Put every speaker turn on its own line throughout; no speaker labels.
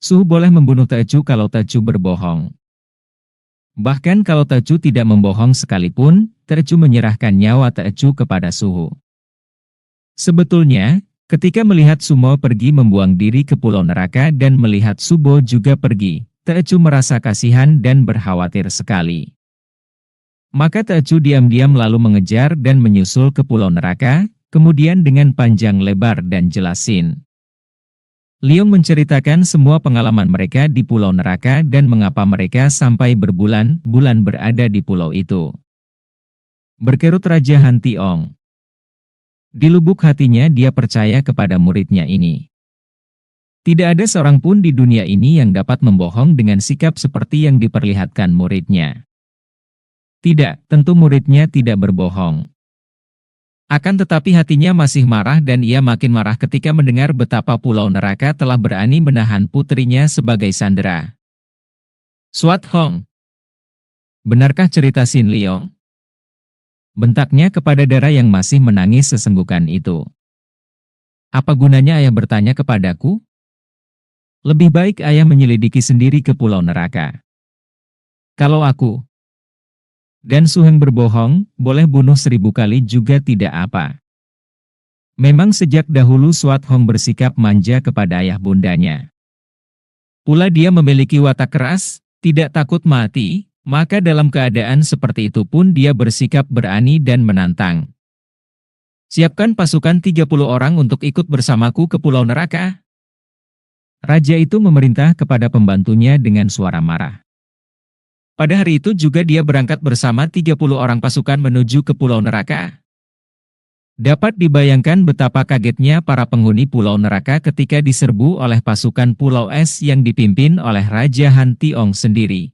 Suhu boleh membunuh Teochew kalau Teochew berbohong. Bahkan kalau Teochew tidak membohong sekalipun, Teochew menyerahkan nyawa Teochew kepada Suhu. Sebetulnya, ketika melihat Sumo pergi membuang diri ke pulau neraka dan melihat Subo juga pergi, Teochew merasa kasihan dan berkhawatir sekali. Maka Teochew diam-diam lalu mengejar dan menyusul ke pulau neraka, kemudian dengan panjang lebar dan jelasin. Liong menceritakan semua pengalaman mereka di pulau neraka dan mengapa mereka sampai berbulan-bulan berada di pulau itu. Berkerut Raja Han Tiong. Di lubuk hatinya dia percaya kepada muridnya ini. Tidak ada seorang pun di dunia ini yang dapat membohong dengan sikap seperti yang diperlihatkan muridnya. Tidak, tentu muridnya tidak berbohong. Akan tetapi hatinya masih marah dan ia makin marah ketika mendengar betapa pulau neraka telah berani menahan putrinya sebagai sandera. Suat Hong. Benarkah cerita Sin Liong? Bentaknya kepada Dara yang masih menangis sesenggukan itu. Apa gunanya ayah bertanya kepadaku? Lebih baik ayah menyelidiki sendiri ke pulau neraka. Kalau aku dan Suheng berbohong, boleh bunuh 1000 kali juga tidak apa. Memang sejak dahulu Suat Hong bersikap manja kepada ayah bundanya. Pula dia memiliki watak keras, tidak takut mati, maka dalam keadaan seperti itu pun dia bersikap berani dan menantang. Siapkan pasukan 30 orang untuk ikut bersamaku ke pulau neraka. Raja itu memerintah kepada pembantunya dengan suara marah. Pada hari itu juga dia berangkat bersama 30 orang pasukan menuju ke pulau neraka. Dapat dibayangkan betapa kagetnya para penghuni pulau neraka ketika diserbu oleh pasukan pulau es yang dipimpin oleh Raja Han Tiong sendiri.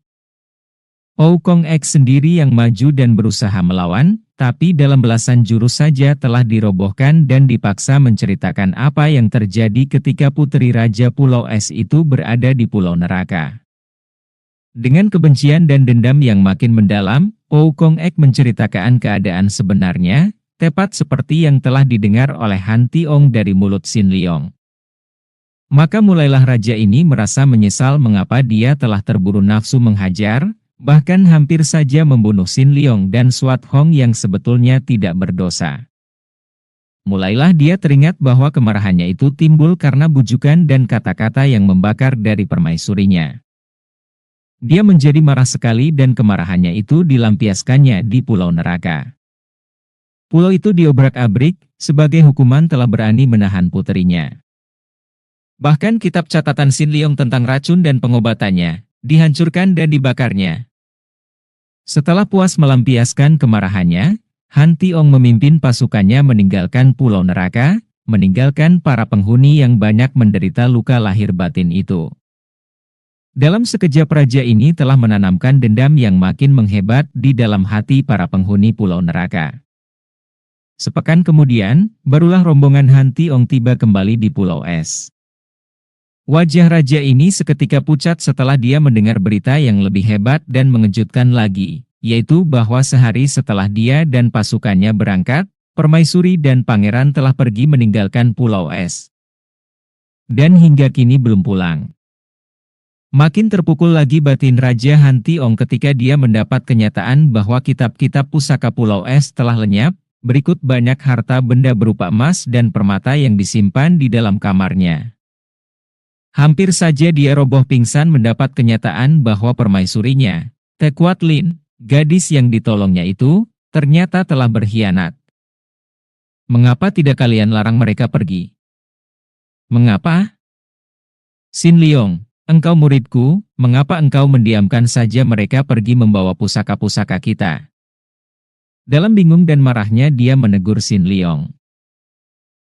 Ou Kong Ek sendiri yang maju dan berusaha melawan, tapi dalam belasan jurus saja telah dirobohkan dan dipaksa menceritakan apa yang terjadi ketika putri Raja Pulau Es itu berada di pulau neraka. Dengan kebencian dan dendam yang makin mendalam, Ou Kong Ek menceritakan keadaan sebenarnya, tepat seperti yang telah didengar oleh Han Tiong dari mulut Sin Liong. Maka mulailah raja ini merasa menyesal mengapa dia telah terburu nafsu menghajar, bahkan hampir saja membunuh Sin Liong dan Suat Hong yang sebetulnya tidak berdosa. Mulailah dia teringat bahwa kemarahannya itu timbul karena bujukan dan kata-kata yang membakar dari permaisurinya. Dia menjadi marah sekali dan kemarahannya itu dilampiaskannya di pulau neraka. Pulau itu diobrak-abrik, sebagai hukuman telah berani menahan puterinya. Bahkan kitab catatan Sin Liong tentang racun dan pengobatannya, dihancurkan dan dibakarnya. Setelah puas melampiaskan kemarahannya, Han Tiong memimpin pasukannya meninggalkan pulau neraka, meninggalkan para penghuni yang banyak menderita luka lahir batin itu. Dalam sekejap raja ini telah menanamkan dendam yang makin menghebat di dalam hati para penghuni pulau neraka. Sepekan kemudian, barulah rombongan Han Tiong tiba kembali di pulau es. Wajah raja ini seketika pucat setelah dia mendengar berita yang lebih hebat dan mengejutkan lagi, yaitu bahwa sehari setelah dia dan pasukannya berangkat, permaisuri dan pangeran telah pergi meninggalkan pulau es. Dan hingga kini belum pulang. Makin terpukul lagi batin Raja Han Tiong ketika dia mendapat kenyataan bahwa kitab-kitab pusaka Pulau Es telah lenyap, berikut banyak harta benda berupa emas dan permata yang disimpan di dalam kamarnya. Hampir saja dia roboh pingsan mendapat kenyataan bahwa permaisurinya, Te Kuat Lin, gadis yang ditolongnya itu, ternyata telah berkhianat. Mengapa tidak kalian larang mereka pergi? Mengapa? Sin Liong, engkau muridku, mengapa engkau mendiamkan saja mereka pergi membawa pusaka-pusaka kita? Dalam bingung dan marahnya dia menegur Sin Liong.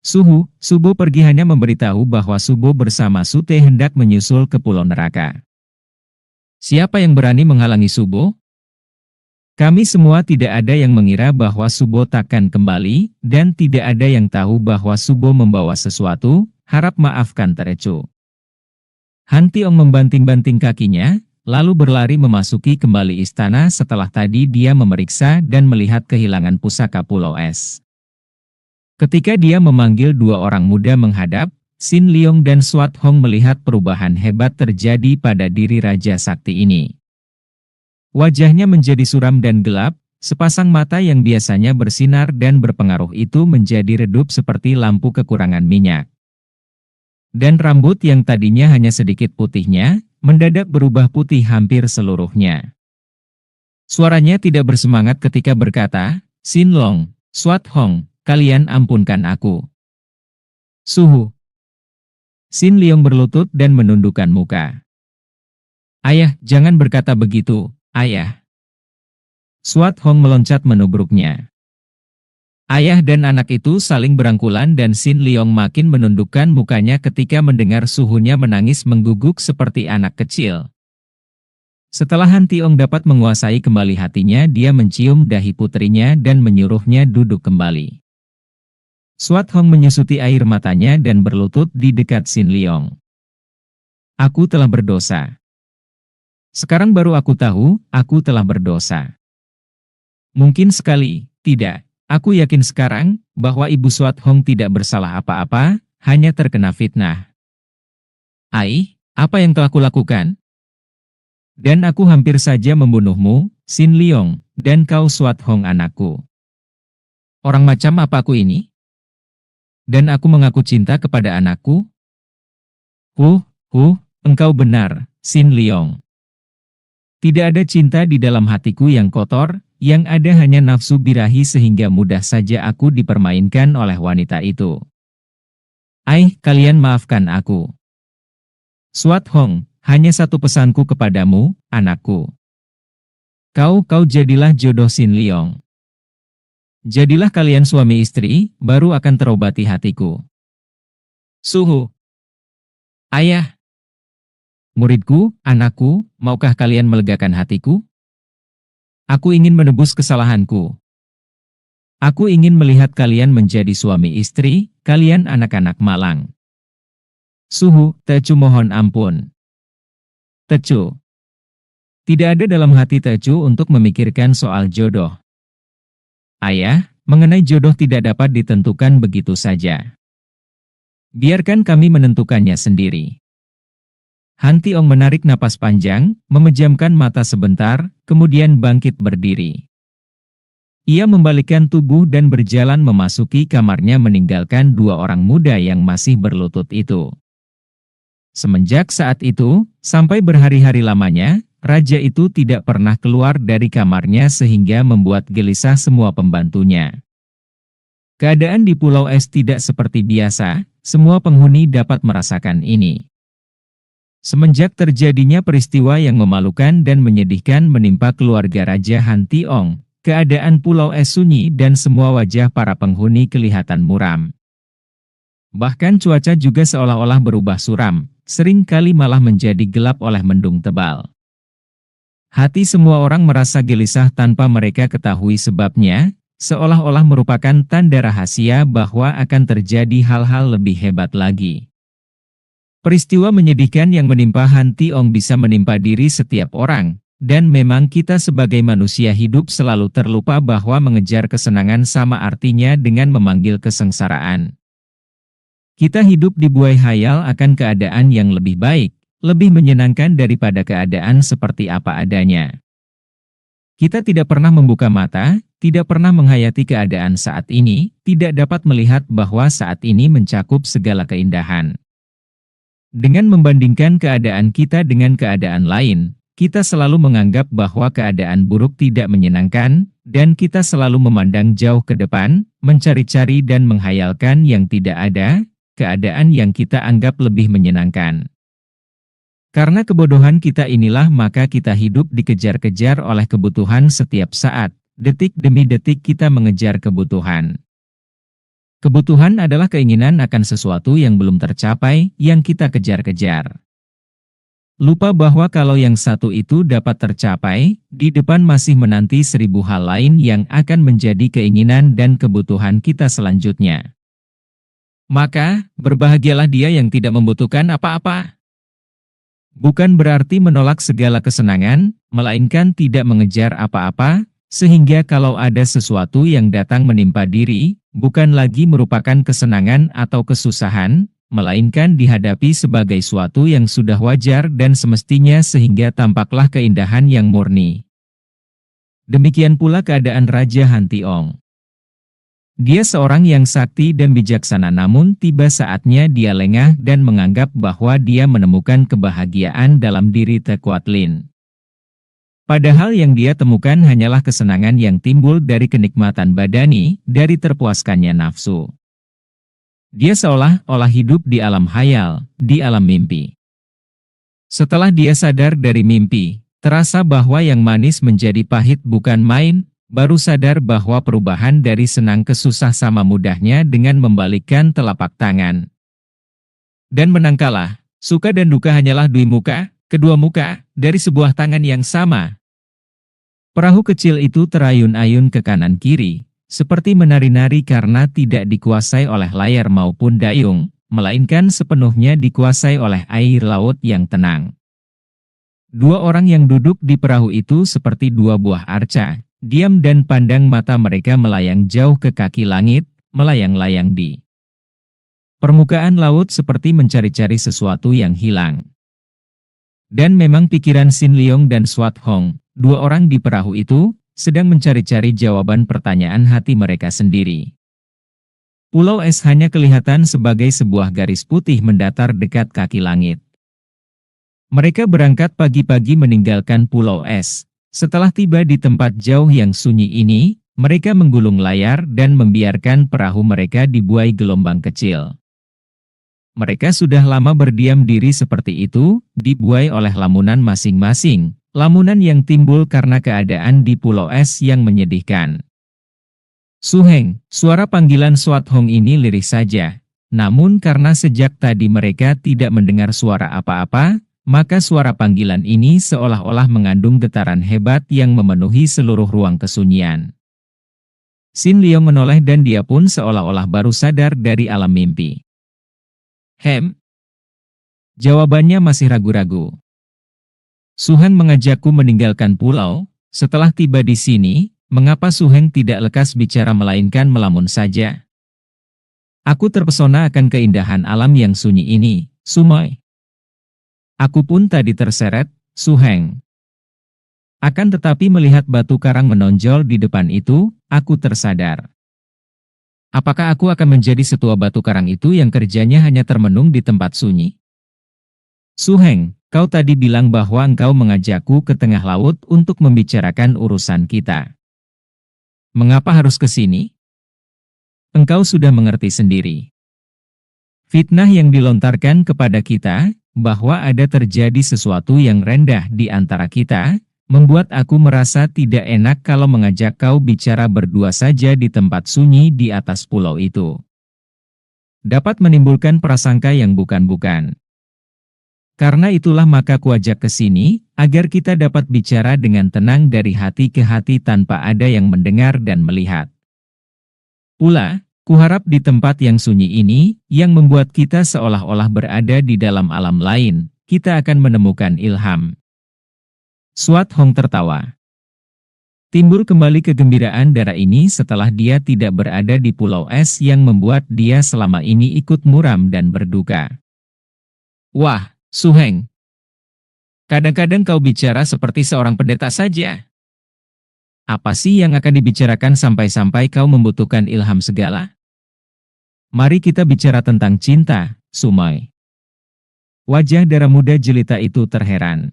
Subo pergi hanya memberitahu bahwa Subo bersama Sute hendak menyusul ke pulau neraka. Siapa yang berani menghalangi Subo? Kami semua tidak ada yang mengira bahwa Subo takkan kembali, dan tidak ada yang tahu bahwa Subo membawa sesuatu, harap maafkan Teochew. Han Tiong membanting-banting kakinya, lalu berlari memasuki kembali istana setelah tadi dia memeriksa dan melihat kehilangan pusaka Pulau Es. Ketika dia memanggil dua orang muda menghadap, Sin Leong dan Swat Hong melihat perubahan hebat terjadi pada diri Raja Sakti ini. Wajahnya menjadi suram dan gelap, sepasang mata yang biasanya bersinar dan berpengaruh itu menjadi redup seperti lampu kekurangan minyak. Dan rambut yang tadinya hanya sedikit putihnya, mendadak berubah putih hampir seluruhnya. Suaranya tidak bersemangat ketika berkata, "Sin Long, Swat Hong, kalian ampunkan aku." Suhu. Sin Leong berlutut dan menundukkan muka. "Ayah, jangan berkata begitu, ayah." Swat Hong meloncat menubruknya. Ayah dan anak itu saling berangkulan dan Sin Leong makin menundukkan mukanya ketika mendengar suhunya menangis mengguguk seperti anak kecil. Setelah Han Tiong dapat menguasai kembali hatinya, dia mencium dahi putrinya dan menyuruhnya duduk kembali. Swat Hong menyusuti air matanya dan berlutut di dekat Sin Leong. "Aku telah berdosa. Sekarang baru aku tahu, aku telah berdosa." "Mungkin sekali, tidak. Aku yakin sekarang, bahwa Ibu Swat Hong tidak bersalah apa-apa, hanya terkena fitnah." "Ai, apa yang telah kulakukan? Dan aku hampir saja membunuhmu, Sin Leong, dan kau Swat Hong anakku. Orang macam apa aku ini? Dan aku mengaku cinta kepada anakku?" Engkau benar, Sin Leong. Tidak ada cinta di dalam hatiku yang kotor, yang ada hanya nafsu birahi sehingga mudah saja aku dipermainkan oleh wanita itu. Kalian maafkan aku. Swat Hong, hanya satu pesanku kepadamu, anakku. Kau jadilah jodoh Sin Leong. Jadilah kalian suami istri, baru akan terobati hatiku. Suhu. Ayah. Muridku, anakku, maukah kalian melegakan hatiku? Aku ingin menebus kesalahanku. Aku ingin melihat kalian menjadi suami istri, kalian anak-anak malang. Suhu, Tecu mohon ampun. Tecu. Tidak ada dalam hati Tecu untuk memikirkan soal jodoh. Ayah, mengenai jodoh tidak dapat ditentukan begitu saja. Biarkan kami menentukannya sendiri. Han Tiong menarik napas panjang, memejamkan mata sebentar, kemudian bangkit berdiri. Ia membalikkan tubuh dan berjalan memasuki kamarnya meninggalkan dua orang muda yang masih berlutut itu. Semenjak saat itu, sampai berhari-hari lamanya, raja itu tidak pernah keluar dari kamarnya sehingga membuat gelisah semua pembantunya. Keadaan di Pulau Es tidak seperti biasa, semua penghuni dapat merasakan ini. Semenjak terjadinya peristiwa yang memalukan dan menyedihkan menimpa keluarga Raja Han Tiong, keadaan Pulau Es sunyi dan semua wajah para penghuni kelihatan muram. Bahkan cuaca juga seolah-olah berubah suram, sering kali malah menjadi gelap oleh mendung tebal. Hati semua orang merasa gelisah tanpa mereka ketahui sebabnya, seolah-olah merupakan tanda rahasia bahwa akan terjadi hal-hal lebih hebat lagi. Peristiwa menyedihkan yang menimpa Han Tiong bisa menimpa diri setiap orang, dan memang kita sebagai manusia hidup selalu terlupa bahwa mengejar kesenangan sama artinya dengan memanggil kesengsaraan. Kita hidup dibuai hayal akan keadaan yang lebih baik, lebih menyenangkan daripada keadaan seperti apa adanya. Kita tidak pernah membuka mata, tidak pernah menghayati keadaan saat ini, tidak dapat melihat bahwa saat ini mencakup segala keindahan. Dengan membandingkan keadaan kita dengan keadaan lain, kita selalu menganggap bahwa keadaan buruk tidak menyenangkan, dan kita selalu memandang jauh ke depan, mencari-cari dan menghayalkan yang tidak ada, keadaan yang kita anggap lebih menyenangkan. Karena kebodohan kita inilah maka kita hidup dikejar-kejar oleh kebutuhan setiap saat, detik demi detik kita mengejar kebutuhan. Kebutuhan adalah keinginan akan sesuatu yang belum tercapai, yang kita kejar-kejar. Lupa bahwa kalau yang satu itu dapat tercapai, di depan masih menanti 1000 hal lain yang akan menjadi keinginan dan kebutuhan kita selanjutnya. Maka, berbahagialah dia yang tidak membutuhkan apa-apa. Bukan berarti menolak segala kesenangan, melainkan tidak mengejar apa-apa, sehingga kalau ada sesuatu yang datang menimpa diri, bukan lagi merupakan kesenangan atau kesusahan, melainkan dihadapi sebagai suatu yang sudah wajar dan semestinya sehingga tampaklah keindahan yang murni. Demikian pula keadaan Raja Hantiong. Dia seorang yang sakti dan bijaksana, namun tiba saatnya dia lengah dan menganggap bahwa dia menemukan kebahagiaan dalam diri Tekuatlin. Padahal yang dia temukan hanyalah kesenangan yang timbul dari kenikmatan badani, dari terpuaskannya nafsu. Dia seolah-olah hidup di alam hayal, di alam mimpi. Setelah dia sadar dari mimpi, terasa bahwa yang manis menjadi pahit bukan main, baru sadar bahwa perubahan dari senang ke susah sama mudahnya dengan membalikkan telapak tangan. Dan menangkalah, suka dan duka hanyalah kedua muka, dari sebuah tangan yang sama. Perahu kecil itu terayun-ayun ke kanan kiri, seperti menari-nari karena tidak dikuasai oleh layar maupun dayung, melainkan sepenuhnya dikuasai oleh air laut yang tenang. Dua orang yang duduk di perahu itu seperti dua buah arca, diam dan pandang mata mereka melayang jauh ke kaki langit, melayang-layang di permukaan laut seperti mencari-cari sesuatu yang hilang. Dan memang pikiran Sin Leong dan Swat Hong, dua orang di perahu itu, sedang mencari-cari jawaban pertanyaan hati mereka sendiri. Pulau Es hanya kelihatan sebagai sebuah garis putih mendatar dekat kaki langit. Mereka berangkat pagi-pagi meninggalkan Pulau Es. Setelah tiba di tempat jauh yang sunyi ini, mereka menggulung layar dan membiarkan perahu mereka dibuai gelombang kecil. Mereka sudah lama berdiam diri seperti itu, dibuai oleh lamunan masing-masing. Lamunan yang timbul karena keadaan di Pulau Es yang menyedihkan. Suheng, suara panggilan Swat Hong ini lirih saja. Namun karena sejak tadi mereka tidak mendengar suara apa-apa, maka suara panggilan ini seolah-olah mengandung getaran hebat yang memenuhi seluruh ruang kesunyian. Sin Leong menoleh dan dia pun seolah-olah baru sadar dari alam mimpi. Jawabannya masih ragu-ragu. Suheng mengajakku meninggalkan pulau. Setelah tiba di sini, mengapa Suheng tidak lekas bicara melainkan melamun saja? Aku terpesona akan keindahan alam yang sunyi ini, Sumoy. Aku pun tadi terseret, Suheng. Akan tetapi melihat batu karang menonjol di depan itu, aku tersadar. Apakah aku akan menjadi setua batu karang itu yang kerjanya hanya termenung di tempat sunyi? Suheng, kau tadi bilang bahwa engkau mengajakku ke tengah laut untuk membicarakan urusan kita. Mengapa harus ke sini? Engkau sudah mengerti sendiri. Fitnah yang dilontarkan kepada kita, bahwa ada terjadi sesuatu yang rendah di antara kita, membuat aku merasa tidak enak kalau mengajak kau bicara berdua saja di tempat sunyi di atas pulau itu. Dapat menimbulkan prasangka yang bukan-bukan. Karena itulah maka kuajak ke sini, agar kita dapat bicara dengan tenang dari hati ke hati tanpa ada yang mendengar dan melihat. Pula, kuharap di tempat yang sunyi ini, yang membuat kita seolah-olah berada di dalam alam lain, kita akan menemukan ilham. Swat Hong tertawa. Timbul kembali kegembiraan darah ini setelah dia tidak berada di Pulau Es yang membuat dia selama ini ikut muram dan berduka. Wah, Suheng, kadang-kadang kau bicara seperti seorang pendeta saja. Apa sih yang akan dibicarakan sampai-sampai kau membutuhkan ilham segala? Mari kita bicara tentang cinta, Sumoy. Wajah darah muda jelita itu terheran.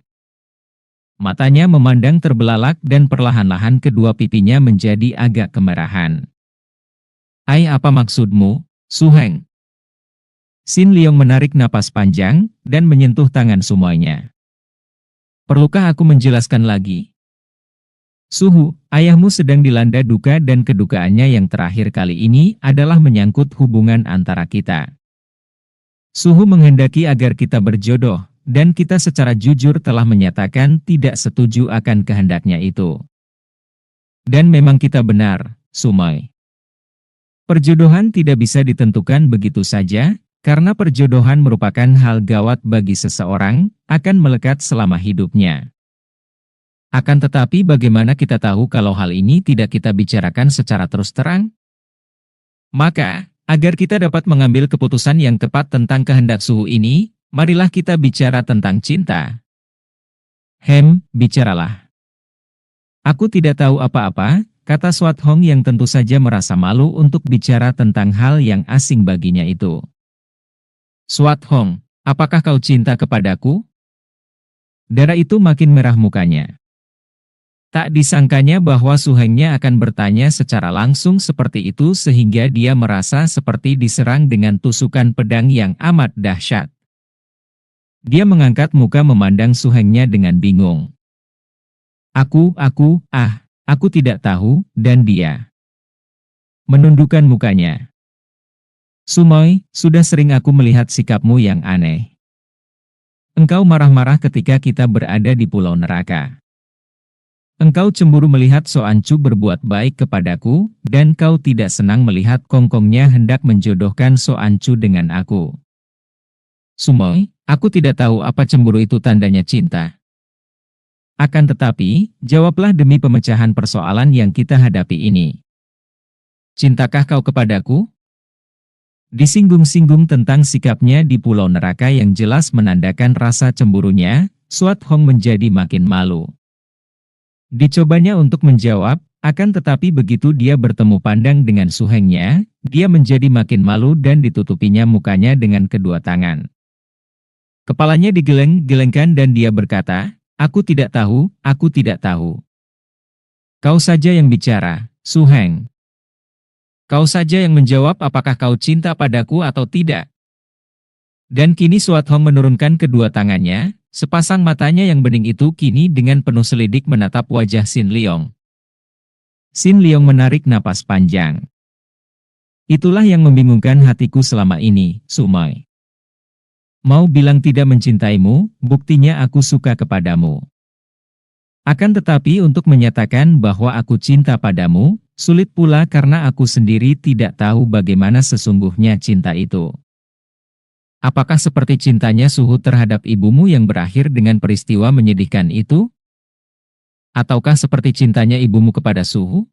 Matanya memandang terbelalak dan perlahan-lahan kedua pipinya menjadi agak kemerahan. Apa maksudmu, Suheng? Sin Leong menarik napas panjang dan menyentuh tangan Sumoynya. Perlukah aku menjelaskan lagi? Suhu, ayahmu sedang dilanda duka dan kedukaannya yang terakhir kali ini adalah menyangkut hubungan antara kita. Suhu menghendaki agar kita berjodoh, dan kita secara jujur telah menyatakan tidak setuju akan kehendaknya itu. Dan memang kita benar, Sumoy. Perjodohan tidak bisa ditentukan begitu saja, karena perjodohan merupakan hal gawat bagi seseorang, akan melekat selama hidupnya. Akan tetapi bagaimana kita tahu kalau hal ini tidak kita bicarakan secara terus terang? Maka, Agar kita dapat mengambil keputusan yang tepat tentang kehendak Suhu ini, marilah kita bicara tentang cinta. Bicaralah. Aku tidak tahu apa-apa, kata Swat Hong yang tentu saja merasa malu untuk bicara tentang hal yang asing baginya itu. Swat Hong, apakah kau cinta kepadaku? Dara itu makin merah mukanya. Tak disangkanya bahwa Suhengnya akan bertanya secara langsung seperti itu sehingga dia merasa seperti diserang dengan tusukan pedang yang amat dahsyat. Dia mengangkat muka memandang Suhengnya dengan bingung. Aku tidak tahu, dan dia menundukkan mukanya. Sumoy, sudah sering aku melihat sikapmu yang aneh. Engkau marah-marah ketika kita berada di Pulau Neraka. Engkau cemburu melihat Soancu berbuat baik kepadaku, dan kau tidak senang melihat Kongkongnya hendak menjodohkan Soancu dengan aku. Sumoy, aku tidak tahu apa cemburu itu tandanya cinta. Akan tetapi, jawablah demi pemecahan persoalan yang kita hadapi ini. Cintakah kau kepadaku? Disinggung-singgung tentang sikapnya di Pulau Neraka yang jelas menandakan rasa cemburunya, Swat Hong menjadi makin malu. Dicobanya untuk menjawab, akan tetapi begitu dia bertemu pandang dengan Suhengnya, dia menjadi makin malu dan ditutupinya mukanya dengan kedua tangan. Kepalanya digeleng-gelengkan dan dia berkata, aku tidak tahu. Kau saja yang bicara, Suheng. Kau saja yang menjawab apakah kau cinta padaku atau tidak. Dan kini Swat Hong menurunkan kedua tangannya, sepasang matanya yang bening itu kini dengan penuh selidik menatap wajah Sin Leong. Sin Leong menarik napas panjang. Itulah yang membingungkan hatiku selama ini, Sumoy. Mau bilang tidak mencintaimu, buktinya aku suka kepadamu. Akan tetapi untuk menyatakan bahwa aku cinta padamu, sulit pula karena aku sendiri tidak tahu bagaimana sesungguhnya cinta itu. Apakah seperti cintanya Suhu terhadap ibumu yang berakhir dengan peristiwa menyedihkan itu? Ataukah seperti cintanya ibumu kepada Suhu?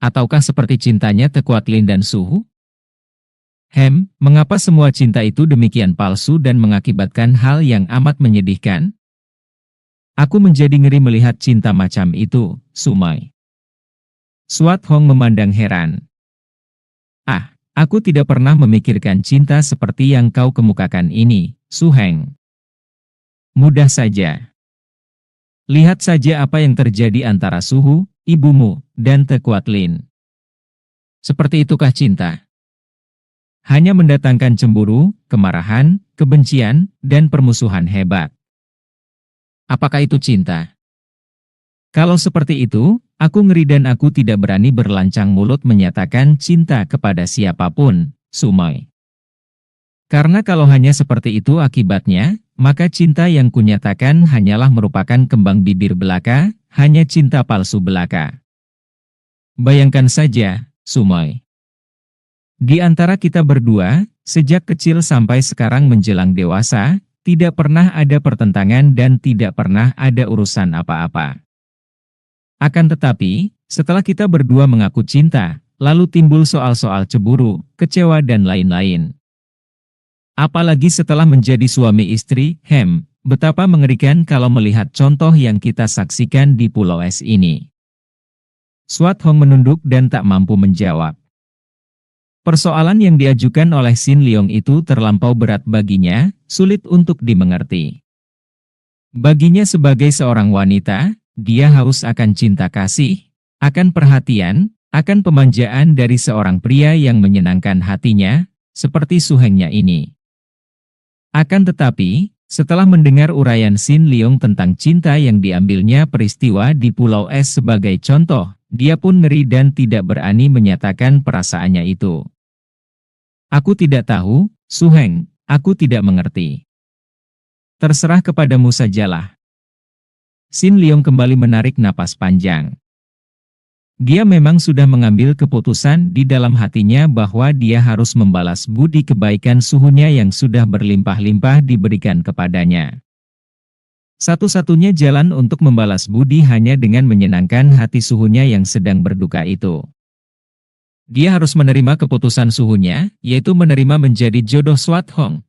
Ataukah seperti cintanya Tekuat Lin dan Suhu? Mengapa semua cinta itu demikian palsu dan mengakibatkan hal yang amat menyedihkan? Aku menjadi ngeri melihat cinta macam itu, Sumoy. Swat Hong memandang heran. Aku tidak pernah memikirkan cinta seperti yang kau kemukakan ini, Suheng. Mudah saja. Lihat saja apa yang terjadi antara Suhu, ibumu, dan Tekuat Lin. Seperti itukah cinta? Hanya mendatangkan cemburu, kemarahan, kebencian, dan permusuhan hebat. Apakah itu cinta? Kalau seperti itu, aku ngeri dan aku tidak berani berlancang mulut menyatakan cinta kepada siapapun, Sumoy. Karena kalau hanya seperti itu akibatnya, maka cinta yang kunyatakan hanyalah merupakan kembang bibir belaka, hanya cinta palsu belaka. Bayangkan saja, Sumoy. Di antara kita berdua, sejak kecil sampai sekarang menjelang dewasa, tidak pernah ada pertentangan dan tidak pernah ada urusan apa-apa. Akan tetapi, setelah kita berdua mengaku cinta, lalu timbul soal-soal cemburu, kecewa dan lain-lain. Apalagi setelah menjadi suami istri, betapa mengerikan kalau melihat contoh yang kita saksikan di Pulau Es ini. Swat Hong menunduk dan tak mampu menjawab. Persoalan yang diajukan oleh Sin Leong itu terlampau berat baginya, sulit untuk dimengerti. Baginya sebagai seorang wanita, dia haus akan cinta kasih, akan perhatian, akan pemanjaan dari seorang pria yang menyenangkan hatinya, seperti Suhengnya ini. Akan tetapi, setelah mendengar uraian Sin Leong tentang cinta yang diambilnya peristiwa di Pulau Es sebagai contoh, dia pun ngeri dan tidak berani menyatakan perasaannya itu. Aku tidak tahu, Suheng, aku tidak mengerti. Terserah kepadamu sajalah. Sin Leong kembali menarik napas panjang. Dia memang sudah mengambil keputusan di dalam hatinya bahwa dia harus membalas budi kebaikan Suhunya yang sudah berlimpah-limpah diberikan kepadanya. Satu-satunya jalan untuk membalas budi hanya dengan menyenangkan hati Suhunya yang sedang berduka itu. Dia harus menerima keputusan suhunya, yaitu menerima menjadi jodoh Swat Hong.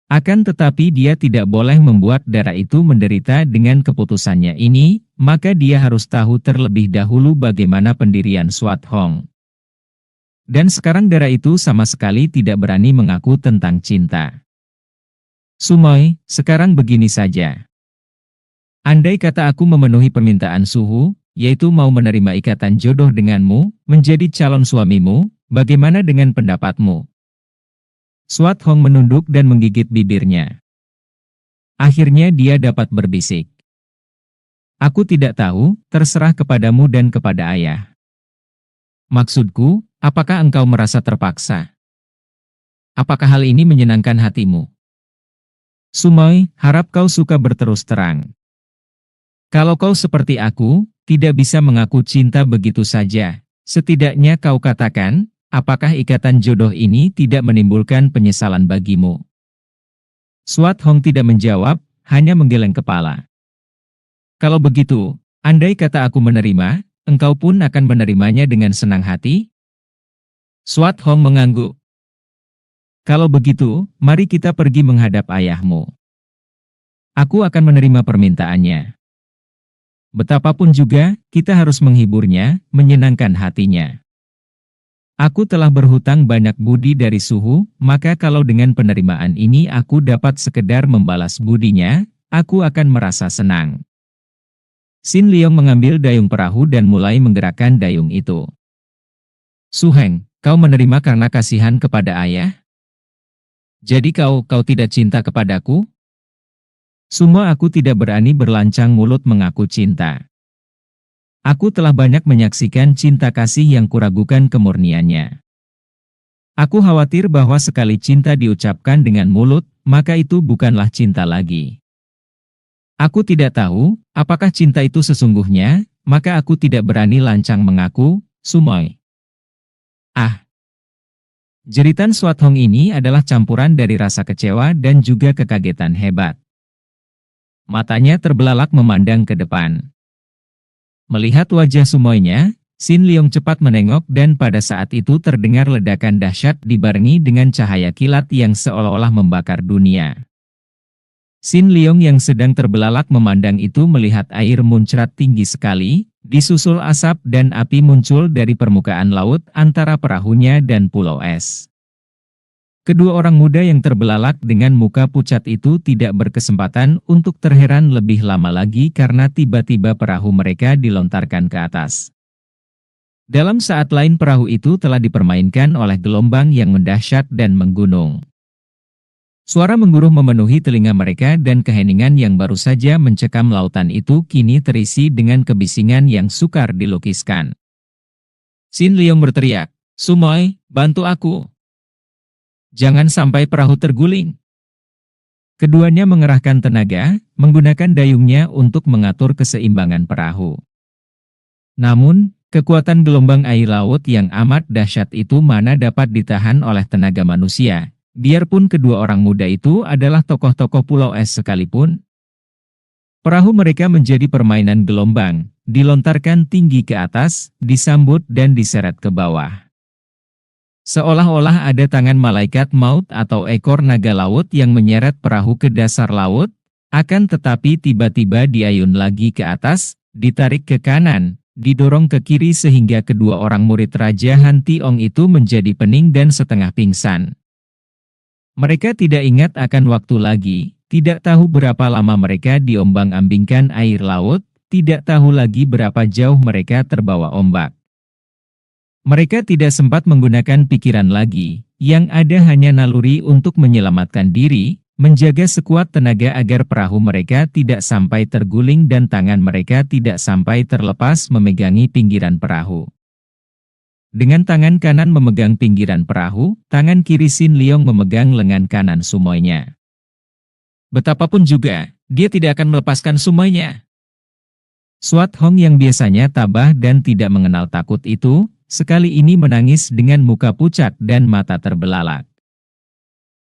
Akan tetapi dia tidak boleh membuat Dara itu menderita dengan keputusannya ini, maka dia harus tahu terlebih dahulu bagaimana pendirian Swat Hong. Dan sekarang Dara itu sama sekali tidak berani mengaku tentang cinta. Sumoy, sekarang begini saja. Andai kata aku memenuhi permintaan suhu, yaitu mau menerima ikatan jodoh denganmu, menjadi calon suamimu, bagaimana dengan pendapatmu? Swat Hong menunduk dan menggigit bibirnya. Akhirnya dia dapat berbisik. Aku tidak tahu, terserah kepadamu dan kepada ayah. Maksudku, apakah engkau merasa terpaksa? Apakah hal ini menyenangkan hatimu? Sumoy, harap kau suka berterus terang. Kalau kau seperti aku, tidak bisa mengaku cinta begitu saja, setidaknya kau katakan, apakah ikatan jodoh ini tidak menimbulkan penyesalan bagimu? Swat Hong tidak menjawab, hanya menggeleng kepala. Kalau begitu, andai kata aku menerima, engkau pun akan menerimanya dengan senang hati? Swat Hong mengangguk. Kalau begitu, mari kita pergi menghadap ayahmu. Aku akan menerima permintaannya. Betapapun juga, kita harus menghiburnya, menyenangkan hatinya. Aku telah berhutang banyak budi dari suhu, maka kalau dengan penerimaan ini aku dapat sekedar membalas budinya, aku akan merasa senang. Sin Leong mengambil dayung perahu dan mulai menggerakkan dayung itu. Su Heng, kau menerima karena kasihan kepada ayah? Jadi kau tidak cinta kepadaku? Semua aku tidak berani berlancang mulut mengaku cinta. Aku telah banyak menyaksikan cinta kasih yang kuragukan kemurniannya. Aku khawatir bahwa sekali cinta diucapkan dengan mulut, maka itu bukanlah cinta lagi. Aku tidak tahu, apakah cinta itu sesungguhnya, maka aku tidak berani lancang mengaku, Sumoy. Ah! Jeritan Swat Hong ini adalah campuran dari rasa kecewa dan juga kekagetan hebat. Matanya terbelalak memandang ke depan. Melihat wajah Sumoynya, Sin Leong cepat menengok dan pada saat itu terdengar ledakan dahsyat dibarengi dengan cahaya kilat yang seolah-olah membakar dunia. Sin Leong yang sedang terbelalak memandang itu melihat air muncrat tinggi sekali, disusul asap dan api muncul dari permukaan laut antara perahunya dan pulau es. Kedua orang muda yang terbelalak dengan muka pucat itu tidak berkesempatan untuk terheran lebih lama lagi karena tiba-tiba perahu mereka dilontarkan ke atas. Dalam saat lain perahu itu telah dipermainkan oleh gelombang yang mendahsyat dan menggunung. Suara mengguruh memenuhi telinga mereka dan keheningan yang baru saja mencekam lautan itu kini terisi dengan kebisingan yang sukar dilukiskan. Sin Leong berteriak, Sumoy, bantu aku! Jangan sampai perahu terguling. Keduanya mengerahkan tenaga, menggunakan dayungnya untuk mengatur keseimbangan perahu. Namun, kekuatan gelombang air laut yang amat dahsyat itu mana dapat ditahan oleh tenaga manusia, biarpun kedua orang muda itu adalah tokoh-tokoh pulau es sekalipun. Perahu mereka menjadi permainan gelombang, dilontarkan tinggi ke atas, disambut dan diseret ke bawah. Seolah-olah ada tangan malaikat maut atau ekor naga laut yang menyeret perahu ke dasar laut, akan tetapi tiba-tiba diayun lagi ke atas, ditarik ke kanan, didorong ke kiri sehingga kedua orang murid Raja Han Tiong itu menjadi pening dan setengah pingsan. Mereka tidak ingat akan waktu lagi, tidak tahu berapa lama mereka diombang-ambingkan air laut, tidak tahu lagi berapa jauh mereka terbawa ombak. Mereka tidak sempat menggunakan pikiran lagi, yang ada hanya naluri untuk menyelamatkan diri, menjaga sekuat tenaga agar perahu mereka tidak sampai terguling dan tangan mereka tidak sampai terlepas memegangi pinggiran perahu. Dengan tangan kanan memegang pinggiran perahu, tangan kiri Sin Leong memegang lengan kanan Sumoynya. Betapapun juga, dia tidak akan melepaskan Sumoynya. Swat Hong yang biasanya tabah dan tidak mengenal takut itu, sekali ini menangis dengan muka pucat dan mata terbelalak.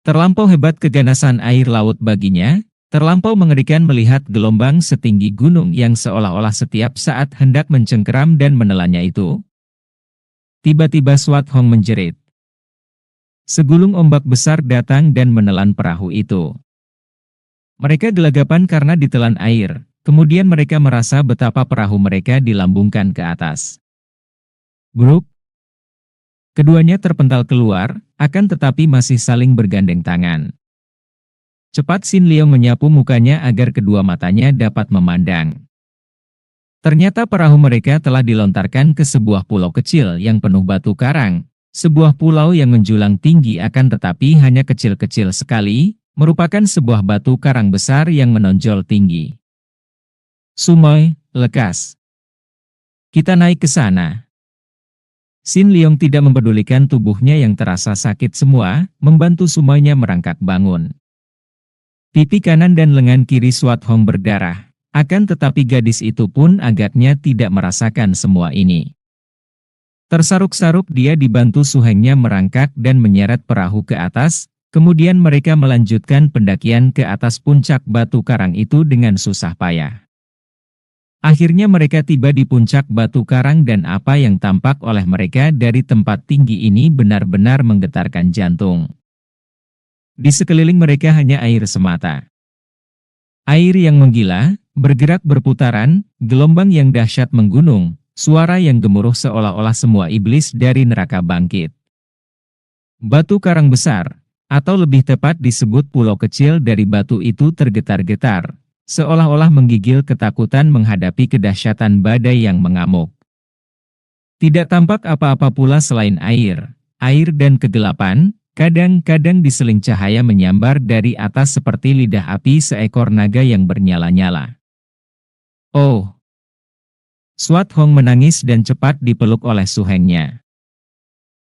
Terlampau hebat keganasan air laut baginya, terlampau mengerikan melihat gelombang setinggi gunung yang seolah-olah setiap saat hendak mencengkeram dan menelannya itu. Tiba-tiba Swat Hong menjerit. Segulung ombak besar datang dan menelan perahu itu. Mereka gelagapan karena ditelan air, kemudian mereka merasa betapa perahu mereka dilambungkan ke atas. Grup. Keduanya terpental keluar, akan tetapi masih saling bergandeng tangan. Cepat Sin Leong menyapu mukanya agar kedua matanya dapat memandang. Ternyata perahu mereka telah dilontarkan ke sebuah pulau kecil yang penuh batu karang. Sebuah pulau yang menjulang tinggi akan tetapi hanya kecil-kecil sekali, merupakan sebuah batu karang besar yang menonjol tinggi. Sumoy, lekas. Kita naik ke sana. Sin Leong tidak mempedulikan tubuhnya yang terasa sakit semua, membantu Sumoynya merangkak bangun. Pipi kanan dan lengan kiri Swat Hong berdarah, akan tetapi gadis itu pun agaknya tidak merasakan semua ini. Tersaruk-saruk dia dibantu suhengnya merangkak dan menyeret perahu ke atas, kemudian mereka melanjutkan pendakian ke atas puncak batu karang itu dengan susah payah. Akhirnya mereka tiba di puncak batu karang dan apa yang tampak oleh mereka dari tempat tinggi ini benar-benar menggetarkan jantung. Di sekeliling mereka hanya air semata. Air yang menggila, bergerak berputaran, gelombang yang dahsyat menggunung, suara yang gemuruh seolah-olah semua iblis dari neraka bangkit. Batu karang besar, atau lebih tepat disebut pulau kecil dari batu itu tergetar-getar, seolah-olah menggigil ketakutan menghadapi kedahsyatan badai yang mengamuk. Tidak tampak apa-apa pula selain air dan kegelapan, kadang-kadang diseling cahaya menyambar dari atas seperti lidah api seekor naga yang bernyala-nyala. Oh! Swat Hong menangis dan cepat dipeluk oleh suhengnya.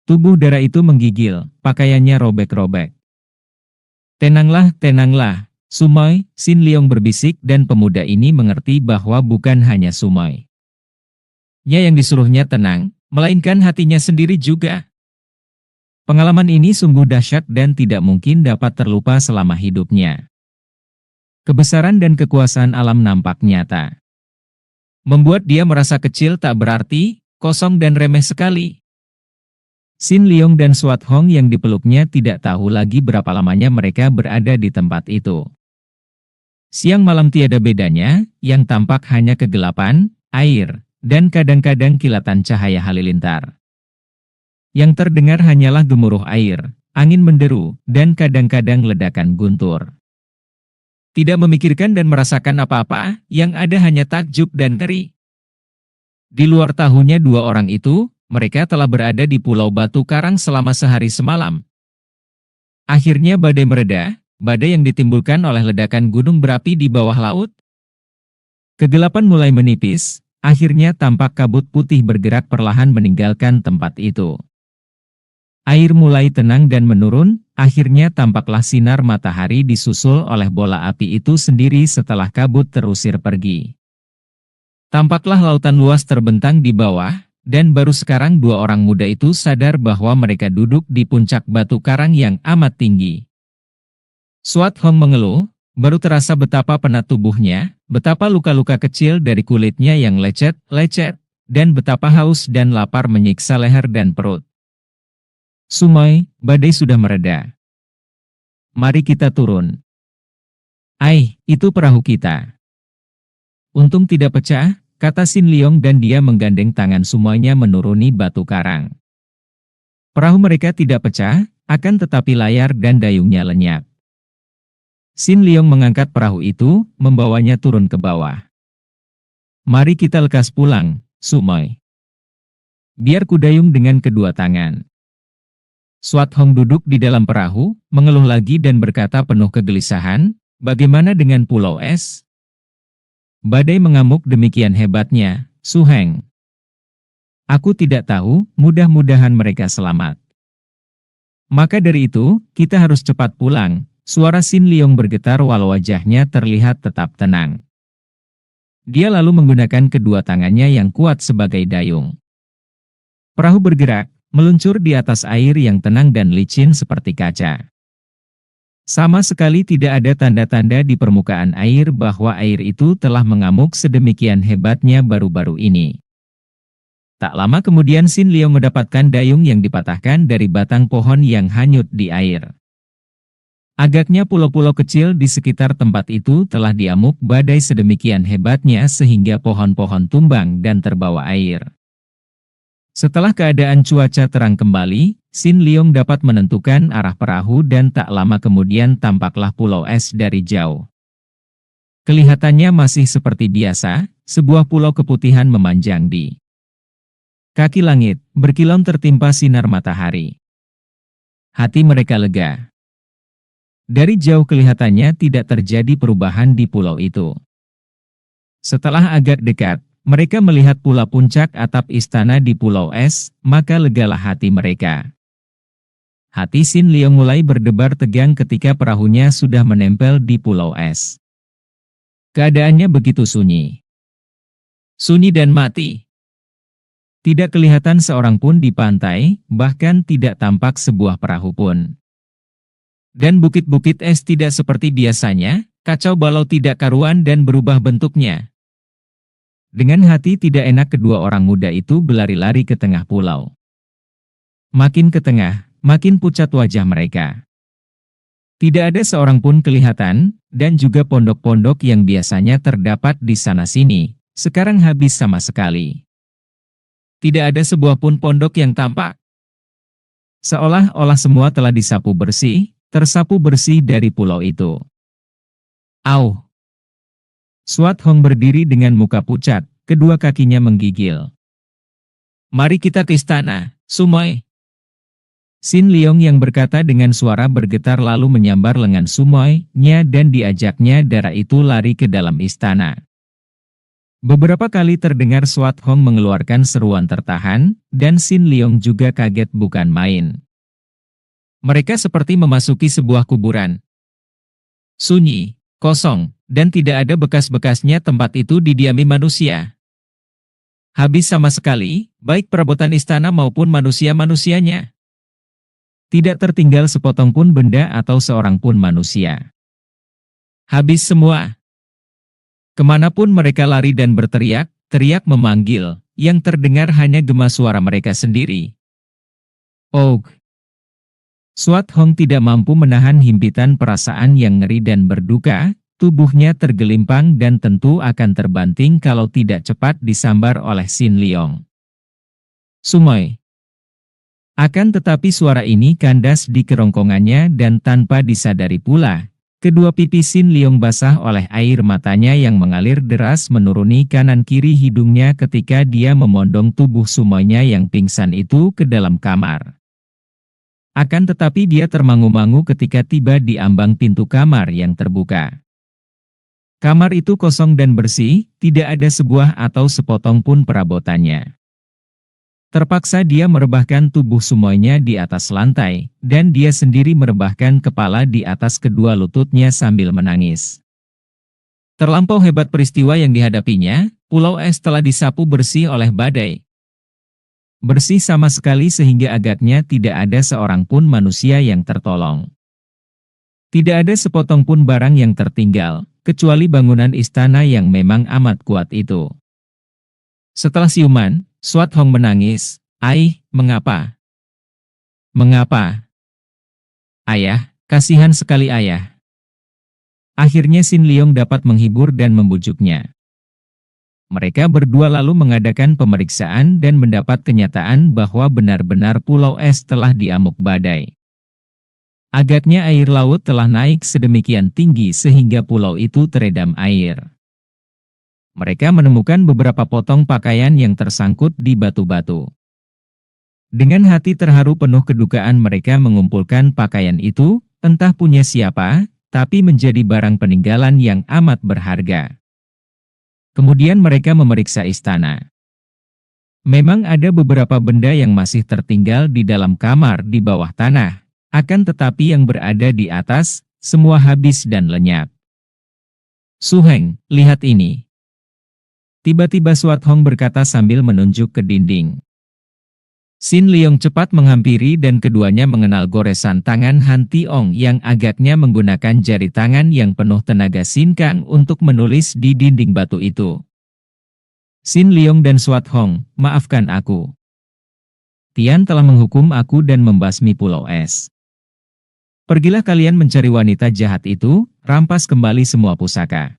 Tubuh darah itu menggigil, pakaiannya robek-robek. Tenanglah, tenanglah, Sumoy, Sin Leong berbisik dan pemuda ini mengerti bahwa bukan hanya Sumoy nya yang disuruhnya tenang, melainkan hatinya sendiri juga. Pengalaman ini sungguh dahsyat dan tidak mungkin dapat terlupa selama hidupnya. Kebesaran dan kekuasaan alam nampak nyata. Membuat dia merasa kecil tak berarti, kosong dan remeh sekali. Sin Leong dan Swat Hong yang dipeluknya tidak tahu lagi berapa lamanya mereka berada di tempat itu. Siang malam tiada bedanya, yang tampak hanya kegelapan, air, dan kadang-kadang kilatan cahaya halilintar. Yang terdengar hanyalah gemuruh air, angin menderu, dan kadang-kadang ledakan guntur. Tidak memikirkan dan merasakan apa-apa, yang ada hanya takjub dan ngeri. Di luar tahunya dua orang itu, mereka telah berada di Pulau Batu Karang selama sehari semalam. Akhirnya badai mereda, badai yang ditimbulkan oleh ledakan gunung berapi di bawah laut. Kegelapan mulai menipis, akhirnya tampak kabut putih bergerak perlahan meninggalkan tempat itu. Air mulai tenang dan menurun, akhirnya tampaklah sinar matahari disusul oleh bola api itu sendiri setelah kabut terusir pergi. Tampaklah lautan luas terbentang di bawah, dan baru sekarang dua orang muda itu sadar bahwa mereka duduk di puncak batu karang yang amat tinggi. Swat Hong mengeluh, baru terasa betapa penat tubuhnya, betapa luka-luka kecil dari kulitnya yang lecet, dan betapa haus dan lapar menyiksa leher dan perut. Sumoy, badai sudah mereda. Mari kita turun. Itu perahu kita. Untung tidak pecah, kata Sin Leong dan dia menggandeng tangan Sumoynya menuruni batu karang. Perahu mereka tidak pecah, akan tetapi layar dan dayungnya lenyap. Sin Leong mengangkat perahu itu, membawanya turun ke bawah. Mari kita lekas pulang, Sumoy. Biar kudayung dengan kedua tangan. Swat Hong duduk di dalam perahu, mengeluh lagi dan berkata penuh kegelisahan, bagaimana dengan pulau es? Badai mengamuk demikian hebatnya, Suheng. Aku tidak tahu, mudah-mudahan mereka selamat. Maka dari itu, kita harus cepat pulang. Suara Sin Leong bergetar walau wajahnya terlihat tetap tenang. Dia lalu menggunakan kedua tangannya yang kuat sebagai dayung. Perahu bergerak, meluncur di atas air yang tenang dan licin seperti kaca. Sama sekali tidak ada tanda-tanda di permukaan air bahwa air itu telah mengamuk sedemikian hebatnya baru-baru ini. Tak lama kemudian Sin Leong mendapatkan dayung yang dipatahkan dari batang pohon yang hanyut di air. Agaknya pulau-pulau kecil di sekitar tempat itu telah diamuk badai sedemikian hebatnya sehingga pohon-pohon tumbang dan terbawa air. Setelah keadaan cuaca terang kembali, Sin Leong dapat menentukan arah perahu dan tak lama kemudian tampaklah pulau es dari jauh. Kelihatannya masih seperti biasa, sebuah pulau keputihan memanjang di kaki langit, berkilauan tertimpa sinar matahari. Hati mereka lega. Dari jauh kelihatannya tidak terjadi perubahan di pulau itu. Setelah agak dekat, mereka melihat pula puncak atap istana di pulau es, maka legalah hati mereka. Hati Sin Leong mulai berdebar tegang ketika perahunya sudah menempel di pulau es. Keadaannya begitu sunyi. Sunyi dan mati. Tidak kelihatan seorang pun di pantai, bahkan tidak tampak sebuah perahu pun. Dan bukit-bukit es tidak seperti biasanya, kacau balau tidak karuan dan berubah bentuknya. Dengan hati tidak enak kedua orang muda itu berlari-lari ke tengah pulau. Makin ke tengah, makin pucat wajah mereka. Tidak ada seorang pun kelihatan, dan juga pondok-pondok yang biasanya terdapat di sana-sini, sekarang habis sama sekali. Tidak ada sebuah pun pondok yang tampak. Seolah-olah semua telah disapu bersih, tersapu bersih dari pulau itu. Au! Suat Hong berdiri dengan muka pucat, kedua kakinya menggigil. Mari kita ke istana, Sumoy. Sin Leong yang berkata dengan suara bergetar lalu menyambar lengan Sumoy-nya dan diajaknya darah itu lari ke dalam istana. Beberapa kali terdengar Suat Hong mengeluarkan seruan tertahan, dan Sin Leong juga kaget bukan main. Mereka seperti memasuki sebuah kuburan. Sunyi, kosong, dan tidak ada bekas-bekasnya tempat itu didiami manusia. Habis sama sekali, baik perabotan istana maupun manusia-manusianya. Tidak tertinggal sepotong pun benda atau seorang pun manusia. Habis semua. Kemanapun mereka lari dan berteriak, teriak memanggil, yang terdengar hanya gema suara mereka sendiri. Oh! Suat Hong tidak mampu menahan himpitan perasaan yang ngeri dan berduka, tubuhnya tergelimpang dan tentu akan terbanting kalau tidak cepat disambar oleh Sin Leong. Sumoy. Akan tetapi suara ini kandas di kerongkongannya dan tanpa disadari pula, kedua pipi Sin Leong basah oleh air matanya yang mengalir deras menuruni kanan kiri hidungnya ketika dia memondong tubuh Sumoy-nya yang pingsan itu ke dalam kamar. Akan tetapi dia termangu-mangu ketika tiba di ambang pintu kamar yang terbuka. Kamar itu kosong dan bersih, tidak ada sebuah atau sepotong pun perabotannya. Terpaksa dia merebahkan tubuh Sumoy-nya di atas lantai, dan dia sendiri merebahkan kepala di atas kedua lututnya sambil menangis. Terlampau hebat peristiwa yang dihadapinya, pulau es telah disapu bersih oleh badai. Bersih sama sekali sehingga agaknya tidak ada seorang pun manusia yang tertolong. Tidak ada sepotong pun barang yang tertinggal, kecuali bangunan istana yang memang amat kuat itu. Setelah siuman, Suat Hong menangis. Mengapa? Mengapa? Ayah, kasihan sekali ayah. Akhirnya Sin Leong dapat menghibur dan membujuknya. Mereka berdua lalu mengadakan pemeriksaan dan mendapat kenyataan bahwa benar-benar pulau es telah diamuk badai. Agaknya air laut telah naik sedemikian tinggi sehingga pulau itu terendam air. Mereka menemukan beberapa potong pakaian yang tersangkut di batu-batu. Dengan hati terharu penuh kedukaan mereka mengumpulkan pakaian itu, entah punya siapa, tapi menjadi barang peninggalan yang amat berharga. Kemudian mereka memeriksa istana. Memang ada beberapa benda yang masih tertinggal di dalam kamar di bawah tanah, akan tetapi yang berada di atas, semua habis dan lenyap. Suheng, lihat ini. Tiba-tiba Suat Hong berkata sambil menunjuk ke dinding. Sin Leong cepat menghampiri dan keduanya mengenal goresan tangan Han Tiong yang agaknya menggunakan jari tangan yang penuh tenaga Sin Kang untuk menulis di dinding batu itu. Xin Liong dan Suat Hong, maafkan aku. Tian telah menghukum aku dan membasmi Pulau Es. Pergilah kalian mencari wanita jahat itu, rampas kembali semua pusaka.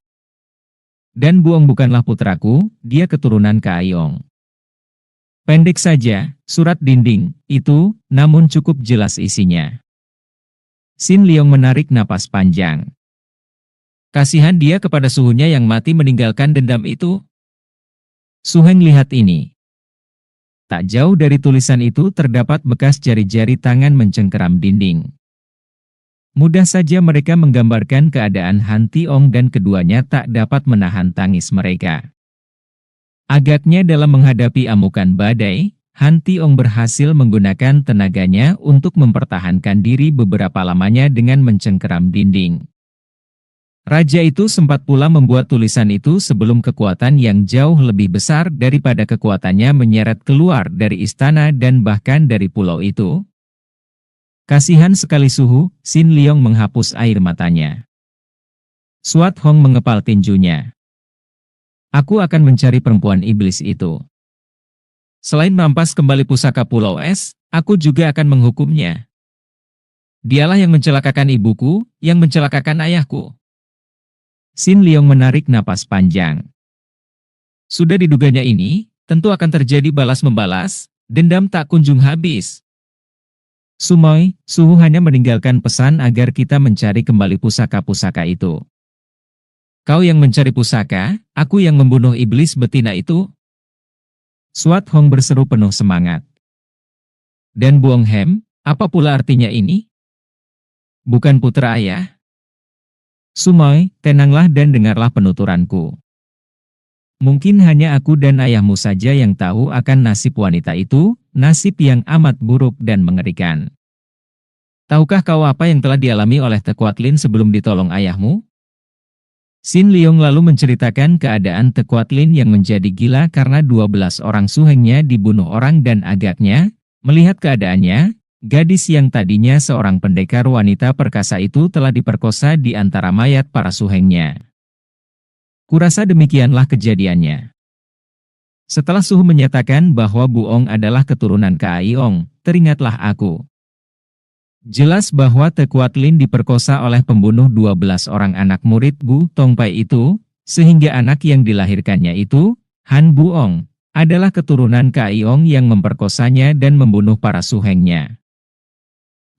Dan Buong bukanlah putraku, dia keturunan Kaayong. Pendek saja, surat dinding, itu, namun cukup jelas isinya. Xin Liong menarik napas panjang. Kasihan dia kepada suhunya yang mati meninggalkan dendam itu. Su Heng lihat ini. Tak jauh dari tulisan itu terdapat bekas jari-jari tangan mencengkeram dinding. Mudah saja mereka menggambarkan keadaan Han Tiong dan keduanya tak dapat menahan tangis mereka. Agaknya dalam menghadapi amukan badai, Han Tiong berhasil menggunakan tenaganya untuk mempertahankan diri beberapa lamanya dengan mencengkeram dinding. Raja itu sempat pula membuat tulisan itu sebelum kekuatan yang jauh lebih besar daripada kekuatannya menyeret keluar dari istana dan bahkan dari pulau itu. Kasihan sekali suhu, Xin Liong menghapus air matanya. Suat Hong mengepal tinjunya. Aku akan mencari perempuan iblis itu. Selain merampas kembali pusaka Pulau Es, aku juga akan menghukumnya. Dialah yang mencelakakan ibuku, yang mencelakakan ayahku. Xin Liong menarik napas panjang. Sudah diduganya ini, tentu akan terjadi balas-membalas, dendam tak kunjung habis. Sumoy, Suhu hanya meninggalkan pesan agar kita mencari kembali pusaka-pusaka itu. Kau yang mencari pusaka, aku yang membunuh iblis betina itu. Suat Hong berseru penuh semangat. Dan Buong Hem, apa pula artinya ini? Bukan putra ayah? Sumoy, tenanglah dan dengarlah penuturanku. Mungkin hanya aku dan ayahmu saja yang tahu akan nasib wanita itu, nasib yang amat buruk dan mengerikan. Tahukah kau apa yang telah dialami oleh Tekuat Lin sebelum ditolong ayahmu? Xin Liong lalu menceritakan keadaan Tekuat Lin yang menjadi gila karena 12 orang suhengnya dibunuh orang dan agaknya, melihat keadaannya, gadis yang tadinya seorang pendekar wanita perkasa itu telah diperkosa di antara mayat para suhengnya. Kurasa demikianlah kejadiannya. Setelah Suhu menyatakan bahwa Buong adalah keturunan Kaayong, teringatlah aku. Jelas bahwa Tekuat Lin diperkosa oleh pembunuh 12 orang anak murid Bu Tongpai itu, sehingga anak yang dilahirkannya itu, Han Buong, adalah keturunan Kaayong yang memperkosanya dan membunuh para suhengnya.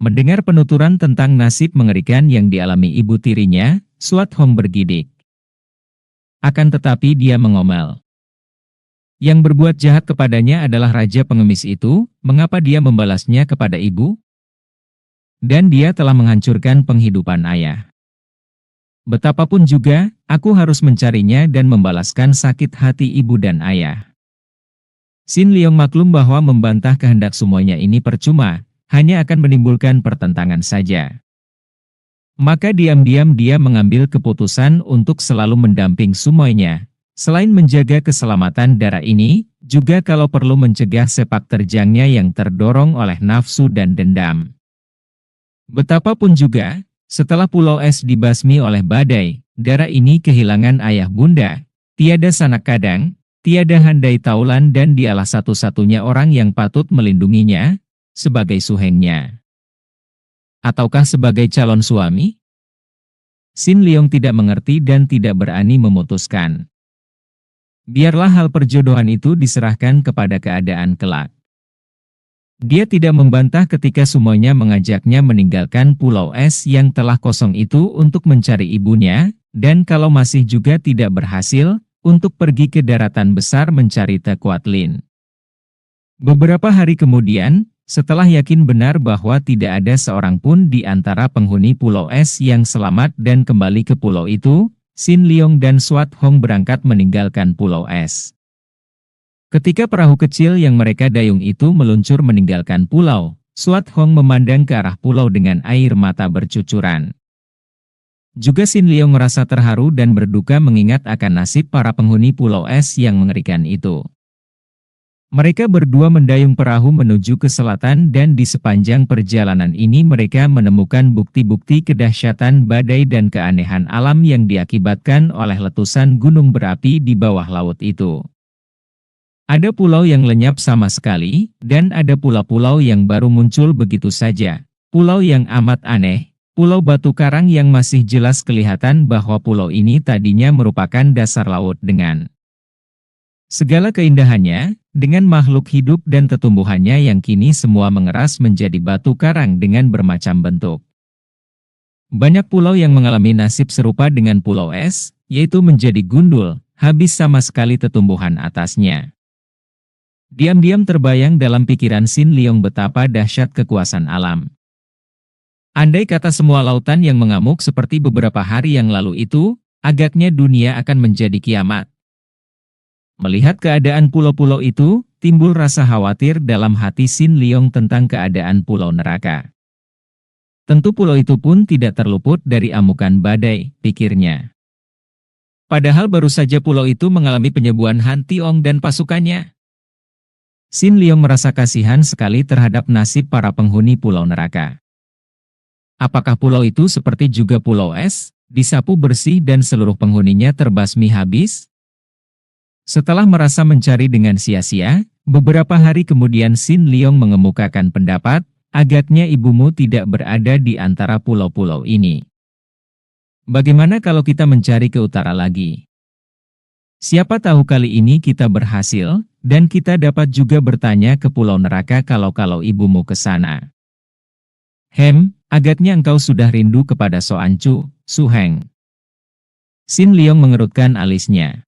Mendengar penuturan tentang nasib mengerikan yang dialami ibu tirinya, Suat Hong bergidik. Akan tetapi dia mengomel. Yang berbuat jahat kepadanya adalah raja pengemis itu, mengapa dia membalasnya kepada ibu? Dan dia telah menghancurkan penghidupan ayah. Betapapun juga, aku harus mencarinya dan membalaskan sakit hati ibu dan ayah. Xin Liong maklum bahwa membantah kehendak semuanya ini percuma, hanya akan menimbulkan pertentangan saja. Maka diam-diam dia mengambil keputusan untuk selalu mendamping Sumoynya. Selain menjaga keselamatan darah ini, juga kalau perlu mencegah sepak terjangnya yang terdorong oleh nafsu dan dendam. Betapapun juga, setelah Pulau Es dibasmi oleh badai, darah ini kehilangan ayah bunda, tiada sanak kadang, tiada handai taulan dan dialah satu-satunya orang yang patut melindunginya, sebagai suhengnya. Ataukah sebagai calon suami? Xin Liong tidak mengerti dan tidak berani memutuskan. Biarlah hal perjodohan itu diserahkan kepada keadaan kelak. Dia tidak membantah ketika semuanya mengajaknya meninggalkan Pulau Es yang telah kosong itu untuk mencari ibunya, dan kalau masih juga tidak berhasil, untuk pergi ke daratan besar mencari Tekuat Lin. Beberapa hari kemudian, setelah yakin benar bahwa tidak ada seorang pun di antara penghuni Pulau Es yang selamat dan kembali ke pulau itu, Xin Liong dan Suat Hong berangkat meninggalkan Pulau Es. Ketika perahu kecil yang mereka dayung itu meluncur meninggalkan pulau, Suat Hong memandang ke arah pulau dengan air mata bercucuran. Juga Xin Liong merasa terharu dan berduka mengingat akan nasib para penghuni Pulau Es yang mengerikan itu. Mereka berdua mendayung perahu menuju ke selatan dan di sepanjang perjalanan ini mereka menemukan bukti-bukti kedahsyatan badai dan keanehan alam yang diakibatkan oleh letusan gunung berapi di bawah laut itu. Ada pulau yang lenyap sama sekali, dan ada pula pulau yang baru muncul begitu saja. Pulau yang amat aneh, pulau batu karang yang masih jelas kelihatan bahwa pulau ini tadinya merupakan dasar laut dengan segala keindahannya, dengan makhluk hidup dan tetumbuhannya yang kini semua mengeras menjadi batu karang dengan bermacam bentuk. Banyak pulau yang mengalami nasib serupa dengan pulau es, yaitu menjadi gundul, habis sama sekali tetumbuhan atasnya. Diam-diam terbayang dalam pikiran Sin Leong betapa dahsyat kekuasaan alam. Andai kata semua lautan yang mengamuk seperti beberapa hari yang lalu itu, agaknya dunia akan menjadi kiamat. Melihat keadaan pulau-pulau itu, timbul rasa khawatir dalam hati Sin Leong tentang keadaan pulau neraka. Tentu pulau itu pun tidak terluput dari amukan badai, pikirnya. Padahal baru saja pulau itu mengalami penyembuhan Han Tiong dan pasukannya. Sin Leong merasa kasihan sekali terhadap nasib para penghuni pulau neraka. Apakah pulau itu seperti juga pulau es, disapu bersih dan seluruh penghuninya terbasmi habis? Setelah merasa mencari dengan sia-sia, beberapa hari kemudian Sin Leong mengemukakan pendapat, agaknya ibumu tidak berada di antara pulau-pulau ini. Bagaimana kalau kita mencari ke utara lagi? Siapa tahu kali ini kita berhasil, dan kita dapat juga bertanya ke pulau neraka kalau ibumu ke sana. Agaknya engkau sudah rindu kepada Soan Chu, Su Heng. Sin Leong mengerutkan alisnya.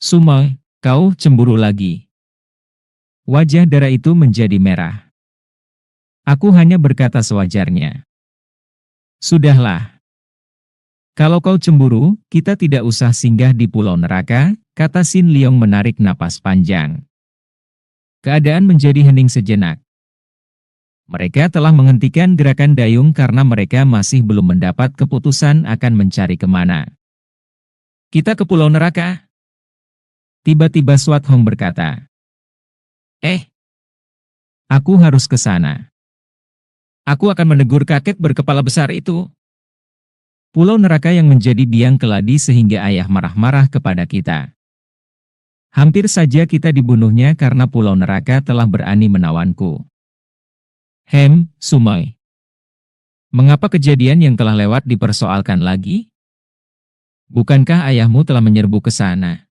Sumoy, kau cemburu lagi. Wajah Dara itu menjadi merah. Aku hanya berkata sewajarnya. Sudahlah. Kalau kau cemburu, kita tidak usah singgah di pulau neraka, kata Sin Leong menarik napas panjang. Keadaan menjadi hening sejenak. Mereka telah menghentikan gerakan dayung karena mereka masih belum mendapat keputusan akan mencari kemana. Kita ke pulau neraka? Tiba-tiba Swat Hong berkata. Aku harus ke sana. Aku akan menegur kakek berkepala besar itu. Pulau neraka yang menjadi biang keladi sehingga ayah marah-marah kepada kita. Hampir saja kita dibunuhnya karena pulau neraka telah berani menawanku. Sumoy. Mengapa kejadian yang telah lewat dipersoalkan lagi? Bukankah ayahmu telah menyerbu ke sana?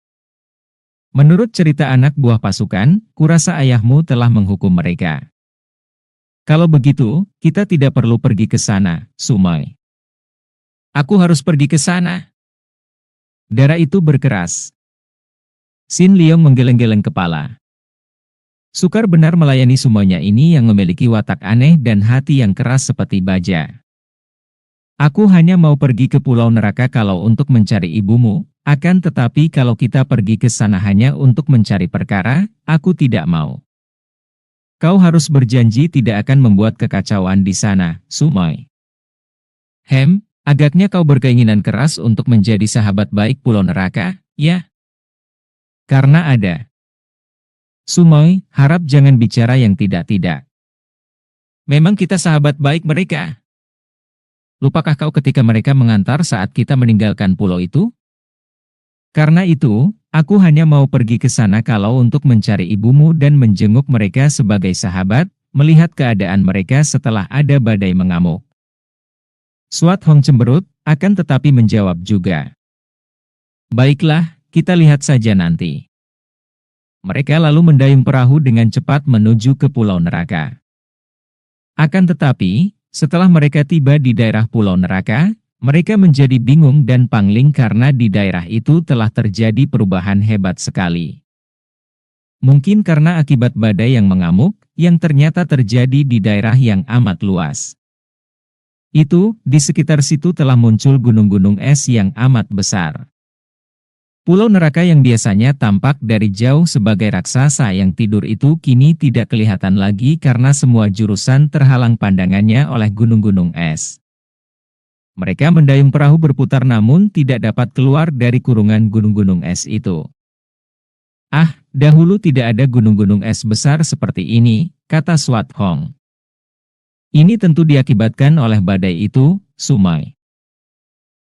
Menurut cerita anak buah pasukan, kurasa ayahmu telah menghukum mereka. Kalau begitu, kita tidak perlu pergi ke sana, Sumoy. Aku harus pergi ke sana. Dara itu berkeras. Sin Leong menggeleng-geleng kepala. Sukar benar melayani Sumoynya ini yang memiliki watak aneh dan hati yang keras seperti baja. Aku hanya mau pergi ke pulau neraka kalau untuk mencari ibumu, akan tetapi kalau kita pergi ke sana hanya untuk mencari perkara, aku tidak mau. Kau harus berjanji tidak akan membuat kekacauan di sana, Sumoy. Agaknya kau berkeinginan keras untuk menjadi sahabat baik pulau neraka, ya? Karena ada. Sumoy, harap jangan bicara yang tidak-tidak. Memang kita sahabat baik mereka. Lupakah kau ketika mereka mengantar saat kita meninggalkan pulau itu? Karena itu, aku hanya mau pergi ke sana kalau untuk mencari ibumu dan menjenguk mereka sebagai sahabat, melihat keadaan mereka setelah ada badai mengamuk. Swat Hong cemberut, akan tetapi menjawab juga. Baiklah, kita lihat saja nanti. Mereka lalu mendayung perahu dengan cepat menuju ke pulau neraka. Akan tetapi, setelah mereka tiba di daerah pulau neraka, mereka menjadi bingung dan pangling karena di daerah itu telah terjadi perubahan hebat sekali. Mungkin karena akibat badai yang mengamuk, yang ternyata terjadi di daerah yang amat luas. Itu, di sekitar situ telah muncul gunung-gunung es yang amat besar. Pulau neraka yang biasanya tampak dari jauh sebagai raksasa yang tidur itu kini tidak kelihatan lagi karena semua jurusan terhalang pandangannya oleh gunung-gunung es. Mereka mendayung perahu berputar namun tidak dapat keluar dari kurungan gunung-gunung es itu. Dahulu tidak ada gunung-gunung es besar seperti ini, kata Swat Hong. Ini tentu diakibatkan oleh badai itu, Sumoy.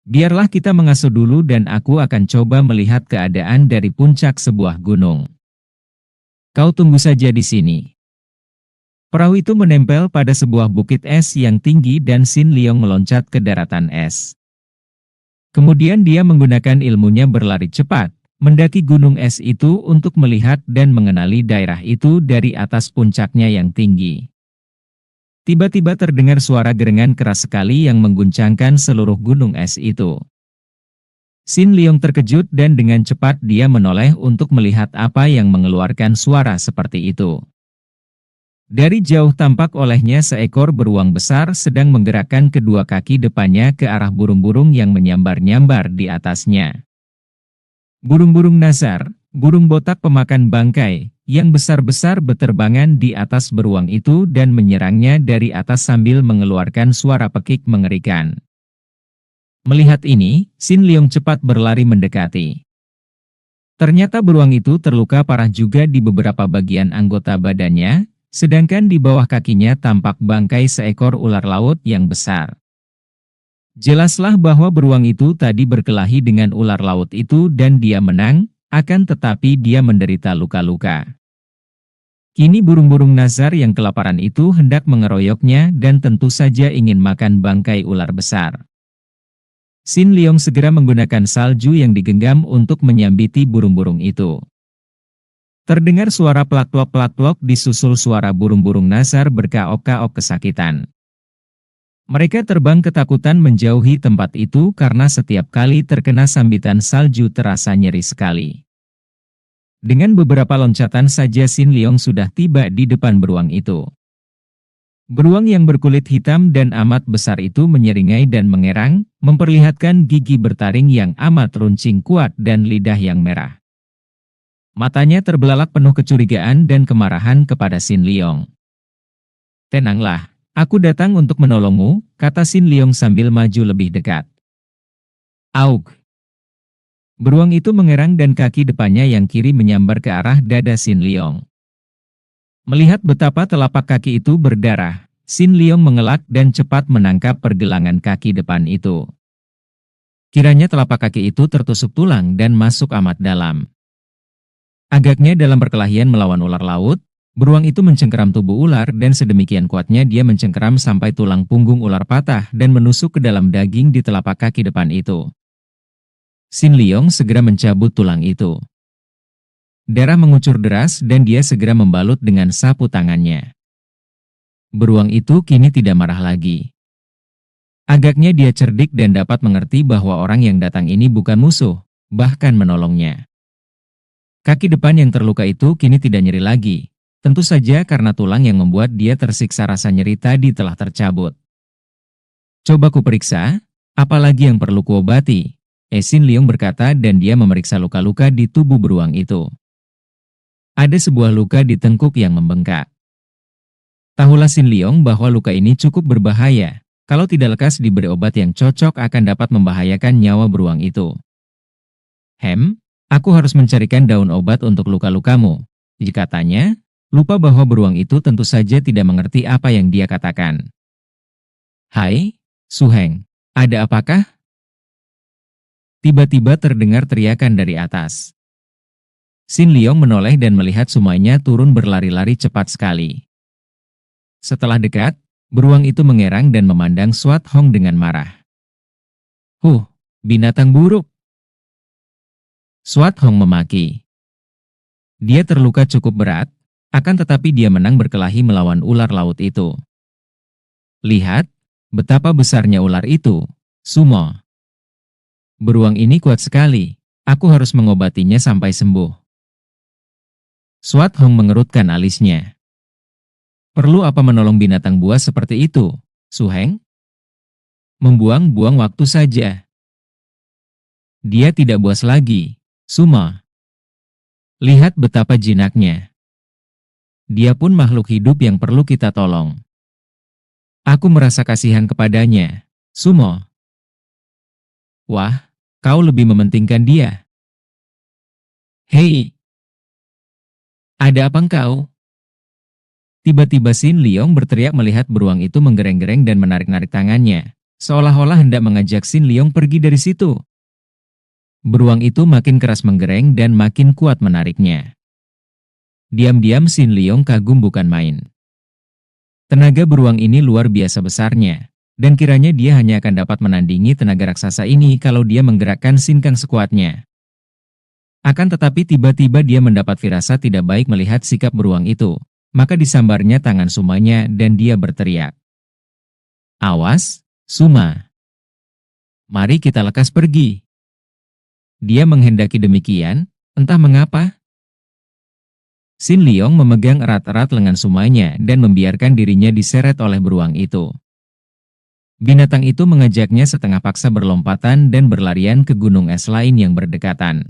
Biarlah kita mengasuh dulu dan aku akan coba melihat keadaan dari puncak sebuah gunung. kau tunggu saja di sini. Perahu itu menempel pada sebuah bukit es yang tinggi dan Sin Leong meloncat ke daratan es. Kemudian dia menggunakan ilmunya berlari cepat, mendaki gunung es itu untuk melihat dan mengenali daerah itu dari atas puncaknya yang tinggi. Tiba-tiba terdengar suara gerengan keras sekali yang mengguncangkan seluruh gunung es itu. Sin Leong terkejut dan dengan cepat dia menoleh untuk melihat apa yang mengeluarkan suara seperti itu. Dari jauh tampak olehnya seekor beruang besar sedang menggerakkan kedua kaki depannya ke arah burung-burung yang menyambar-nyambar di atasnya. Burung-burung nazar, burung botak pemakan bangkai, yang besar-besar beterbangan di atas beruang itu dan menyerangnya dari atas sambil mengeluarkan suara pekik mengerikan. Melihat ini, Sin Leong cepat berlari mendekati. Ternyata beruang itu terluka parah juga di beberapa bagian anggota badannya, sedangkan di bawah kakinya tampak bangkai seekor ular laut yang besar. Jelaslah bahwa beruang itu tadi berkelahi dengan ular laut itu dan dia menang, akan tetapi dia menderita luka-luka. Kini burung-burung nazar yang kelaparan itu hendak mengeroyoknya dan tentu saja ingin makan bangkai ular besar. Sin Leong segera menggunakan salju yang digenggam untuk menyambiti burung-burung itu. Terdengar suara plak-plok disusul suara burung-burung nazar berkaok-kaok kesakitan. Mereka terbang ketakutan menjauhi tempat itu karena setiap kali terkena sambitan salju terasa nyeri sekali. Dengan beberapa loncatan saja Sin Leong sudah tiba di depan beruang itu. Beruang yang berkulit hitam dan amat besar itu menyeringai dan mengerang, memperlihatkan gigi bertaring yang amat runcing kuat dan lidah yang merah. Matanya terbelalak penuh kecurigaan dan kemarahan kepada Sin Leong. "Tenanglah, aku datang untuk menolongmu," kata Sin Leong sambil maju lebih dekat. Auk! Beruang itu mengerang dan kaki depannya yang kiri menyambar ke arah dada Sin Leong. Melihat betapa telapak kaki itu berdarah, Sin Leong mengelak dan cepat menangkap pergelangan kaki depan itu. Kiranya telapak kaki itu tertusuk tulang dan masuk amat dalam. Agaknya dalam perkelahian melawan ular laut, beruang itu mencengkeram tubuh ular dan sedemikian kuatnya dia mencengkeram sampai tulang punggung ular patah dan menusuk ke dalam daging di telapak kaki depan itu. Sin Leong segera mencabut tulang itu. Darah mengucur deras dan dia segera membalut dengan sapu tangannya. Beruang itu kini tidak marah lagi. Agaknya dia cerdik dan dapat mengerti bahwa orang yang datang ini bukan musuh, bahkan menolongnya. Kaki depan yang terluka itu kini tidak nyeri lagi, tentu saja karena tulang yang membuat dia tersiksa rasa nyeri tadi telah tercabut. "Coba ku periksa, apalagi yang perlu kuobati?" Sin Leong berkata dan dia memeriksa luka-luka di tubuh beruang itu. Ada sebuah luka di tengkuk yang membengkak. Tahulah Sin Leong bahwa luka ini cukup berbahaya, kalau tidak lekas diberi obat yang cocok akan dapat membahayakan nyawa beruang itu. Aku harus mencarikan daun obat untuk luka-lukamu," katanya, lupa bahwa beruang itu tentu saja tidak mengerti apa yang dia katakan. "Hai, Su Heng, ada apakah?" Tiba-tiba terdengar teriakan dari atas. Sin Leong menoleh dan melihat semuanya turun berlari-lari cepat sekali. Setelah dekat, beruang itu mengerang dan memandang Swat Hong dengan marah. Binatang buruk!" Swat Hong memaki. Dia terluka cukup berat, akan tetapi dia menang berkelahi melawan ular laut itu. "Lihat, betapa besarnya ular itu, Sumo. Beruang ini kuat sekali, aku harus mengobatinya sampai sembuh." Swat Hong mengerutkan alisnya. "Perlu apa menolong binatang buas seperti itu, Su Heng? Membuang-buang waktu saja. Dia tidak buas lagi, Sumo. Lihat betapa jinaknya. Dia pun makhluk hidup yang perlu kita tolong. Aku merasa kasihan kepadanya, Sumo." "Wah, kau lebih mementingkan dia. Hei, ada apa engkau?" Tiba-tiba Sin Leong berteriak melihat beruang itu menggereng-gereng dan menarik-narik tangannya, seolah-olah hendak mengajak Sin Leong pergi dari situ. Beruang itu makin keras menggereng dan makin kuat menariknya. Diam-diam Sin Liong kagum bukan main. Tenaga beruang ini luar biasa besarnya, dan kiranya dia hanya akan dapat menandingi tenaga raksasa ini kalau dia menggerakkan Sin Kang sekuatnya. Akan tetapi tiba-tiba dia mendapat firasat tidak baik melihat sikap beruang itu, maka disambarnya tangan Sumanya dan dia berteriak. "Awas, Suma! Mari kita lekas pergi." Dia menghendaki demikian, entah mengapa. Sin Liong memegang erat-erat lengan Sumanya dan membiarkan dirinya diseret oleh beruang itu. Binatang itu mengajaknya setengah paksa berlompatan dan berlarian ke gunung es lain yang berdekatan.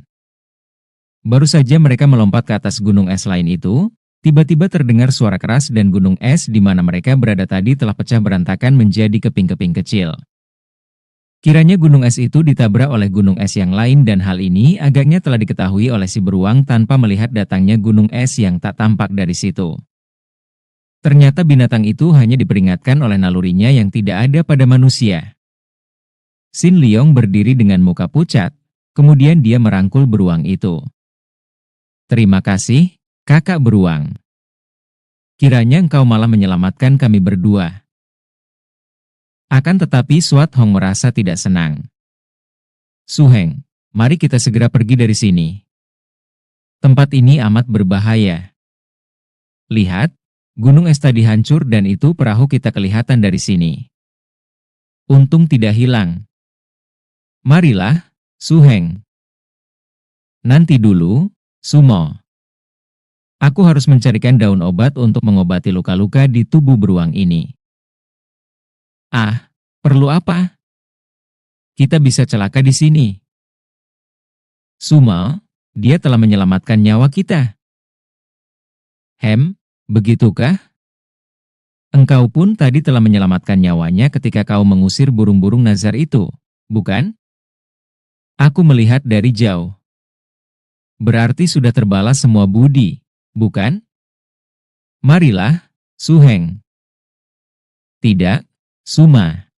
Baru saja mereka melompat ke atas gunung es lain itu, tiba-tiba terdengar suara keras dan gunung es di mana mereka berada tadi telah pecah berantakan menjadi keping-keping kecil. Kiranya gunung es itu ditabrak oleh gunung es yang lain dan hal ini agaknya telah diketahui oleh si beruang tanpa melihat datangnya gunung es yang tak tampak dari situ. Ternyata binatang itu hanya diperingatkan oleh nalurinya yang tidak ada pada manusia. Sin Liong berdiri dengan muka pucat, kemudian dia merangkul beruang itu. "Terima kasih, kakak beruang. Kiranya engkau malah menyelamatkan kami berdua." Akan tetapi Suat Hong merasa tidak senang. "Su Heng, mari kita segera pergi dari sini. Tempat ini amat berbahaya. Lihat, gunung es tadi hancur dan itu perahu kita kelihatan dari sini. Untung tidak hilang. Marilah, Su Heng." "Nanti dulu, Sumo. Aku harus mencarikan daun obat untuk mengobati luka-luka di tubuh beruang ini." "Ah, perlu apa? Kita bisa celaka di sini." "Sumo, dia telah menyelamatkan nyawa kita." Begitukah? Engkau pun tadi telah menyelamatkan nyawanya ketika kau mengusir burung-burung nazar itu, bukan?" "Aku melihat dari jauh." "Berarti sudah terbalas semua budi, bukan?" "Marilah, Su Heng." "Tidak, Suma.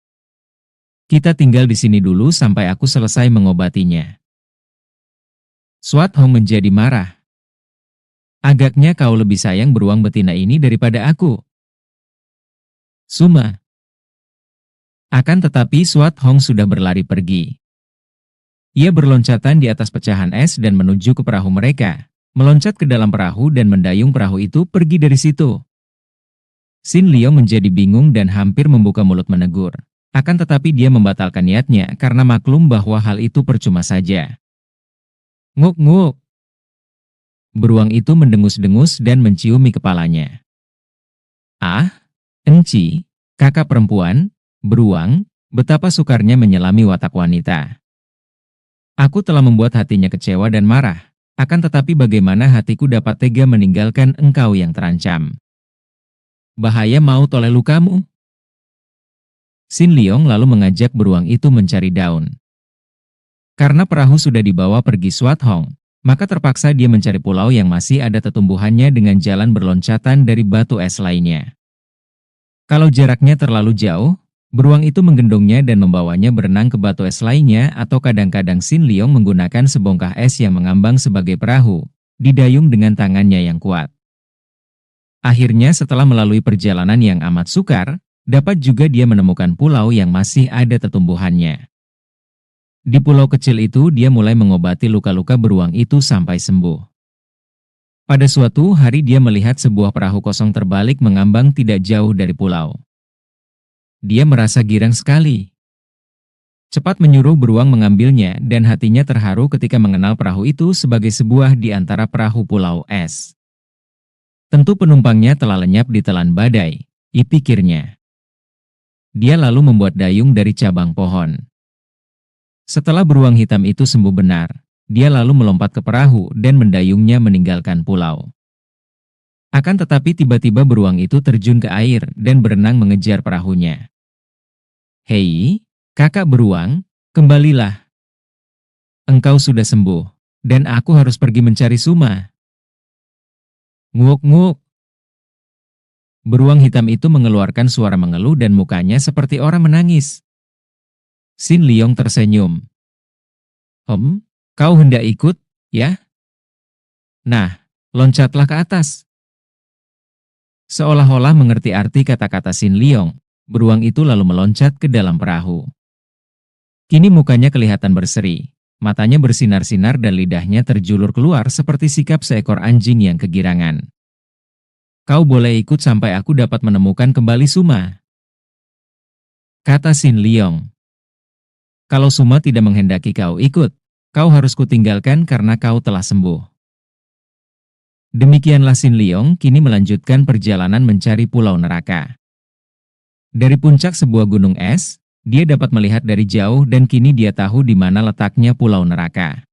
Kita tinggal di sini dulu sampai aku selesai mengobatinya." Suat Hong menjadi marah. "Agaknya kau lebih sayang beruang betina ini daripada aku, Suma." Akan tetapi Suat Hong sudah berlari pergi. Ia berloncatan di atas pecahan es dan menuju ke perahu mereka, meloncat ke dalam perahu dan mendayung perahu itu pergi dari situ. Sin Liong menjadi bingung dan hampir membuka mulut menegur. Akan tetapi dia membatalkan niatnya karena maklum bahwa hal itu percuma saja. Nguk-nguk. Beruang itu mendengus-dengus dan menciumi kepalanya. "Ah, Enci, kakak perempuan, beruang, betapa sukarnya menyelami watak wanita. Aku telah membuat hatinya kecewa dan marah, akan tetapi bagaimana hatiku dapat tega meninggalkan engkau yang terancam? Bahaya maut oleh lukamu." Sin Liong lalu mengajak beruang itu mencari daun. Karena perahu sudah dibawa pergi Suat Hong, maka terpaksa dia mencari pulau yang masih ada tetumbuhannya dengan jalan berloncatan dari batu es lainnya. Kalau jaraknya terlalu jauh, beruang itu menggendongnya dan membawanya berenang ke batu es lainnya atau kadang-kadang Sin Liong menggunakan sebongkah es yang mengambang sebagai perahu, didayung dengan tangannya yang kuat. Akhirnya setelah melalui perjalanan yang amat sukar, dapat juga dia menemukan pulau yang masih ada tetumbuhannya. Di pulau kecil itu dia mulai mengobati luka-luka beruang itu sampai sembuh. Pada suatu hari dia melihat sebuah perahu kosong terbalik mengambang tidak jauh dari pulau. Dia merasa girang sekali. Cepat menyuruh beruang mengambilnya dan hatinya terharu ketika mengenal perahu itu sebagai sebuah di antara perahu pulau es. Tentu penumpangnya telah lenyap di telan badai, pikirnya. Dia lalu membuat dayung dari cabang pohon. Setelah beruang hitam itu sembuh benar, dia lalu melompat ke perahu dan mendayungnya meninggalkan pulau. Akan tetapi tiba-tiba beruang itu terjun ke air dan berenang mengejar perahunya. "Hei, kakak beruang, kembalilah. Engkau sudah sembuh, dan aku harus pergi mencari Suma." Nguk-nguk. Beruang hitam itu mengeluarkan suara mengeluh dan mukanya seperti orang menangis. Sin Liong tersenyum. Kau hendak ikut, ya? Nah, Loncatlah ke atas. Seolah-olah mengerti arti kata-kata Sin Leong, beruang itu lalu meloncat ke dalam perahu. Kini mukanya kelihatan berseri, matanya bersinar-sinar dan lidahnya terjulur keluar seperti sikap seekor anjing yang kegirangan. Kau boleh ikut sampai aku dapat menemukan kembali Suma, kata Sin Leong. Kalau Suma tidak menghendaki kau ikut, kau harus kutinggalkan karena kau telah sembuh. Demikianlah Sin Leong kini melanjutkan perjalanan mencari pulau neraka. Dari puncak sebuah gunung es, dia dapat melihat dari jauh dan kini dia tahu di mana letaknya pulau neraka.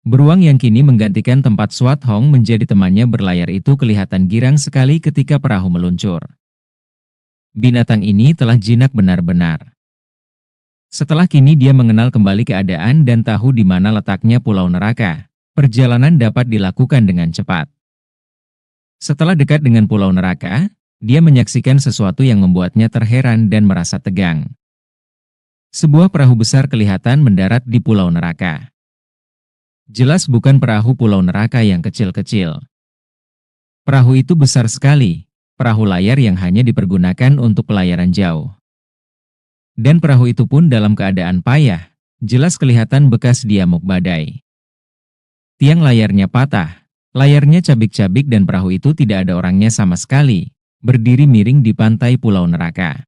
Beruang yang kini menggantikan tempat Swat Hong menjadi temannya berlayar itu kelihatan girang sekali ketika perahu meluncur. Binatang ini telah jinak benar-benar. Setelah kini dia mengenal kembali keadaan dan tahu di mana letaknya pulau neraka, perjalanan dapat dilakukan dengan cepat. Setelah dekat dengan pulau neraka, dia menyaksikan sesuatu yang membuatnya terheran dan merasa tegang. Sebuah perahu besar kelihatan mendarat di pulau neraka. Jelas bukan perahu pulau neraka yang kecil-kecil. Perahu itu besar sekali, perahu layar yang hanya dipergunakan untuk pelayaran jauh. Dan perahu itu pun dalam keadaan payah, jelas kelihatan bekas diamuk badai. Tiang layarnya patah, layarnya cabik-cabik dan perahu itu tidak ada orangnya sama sekali, berdiri miring di pantai pulau neraka.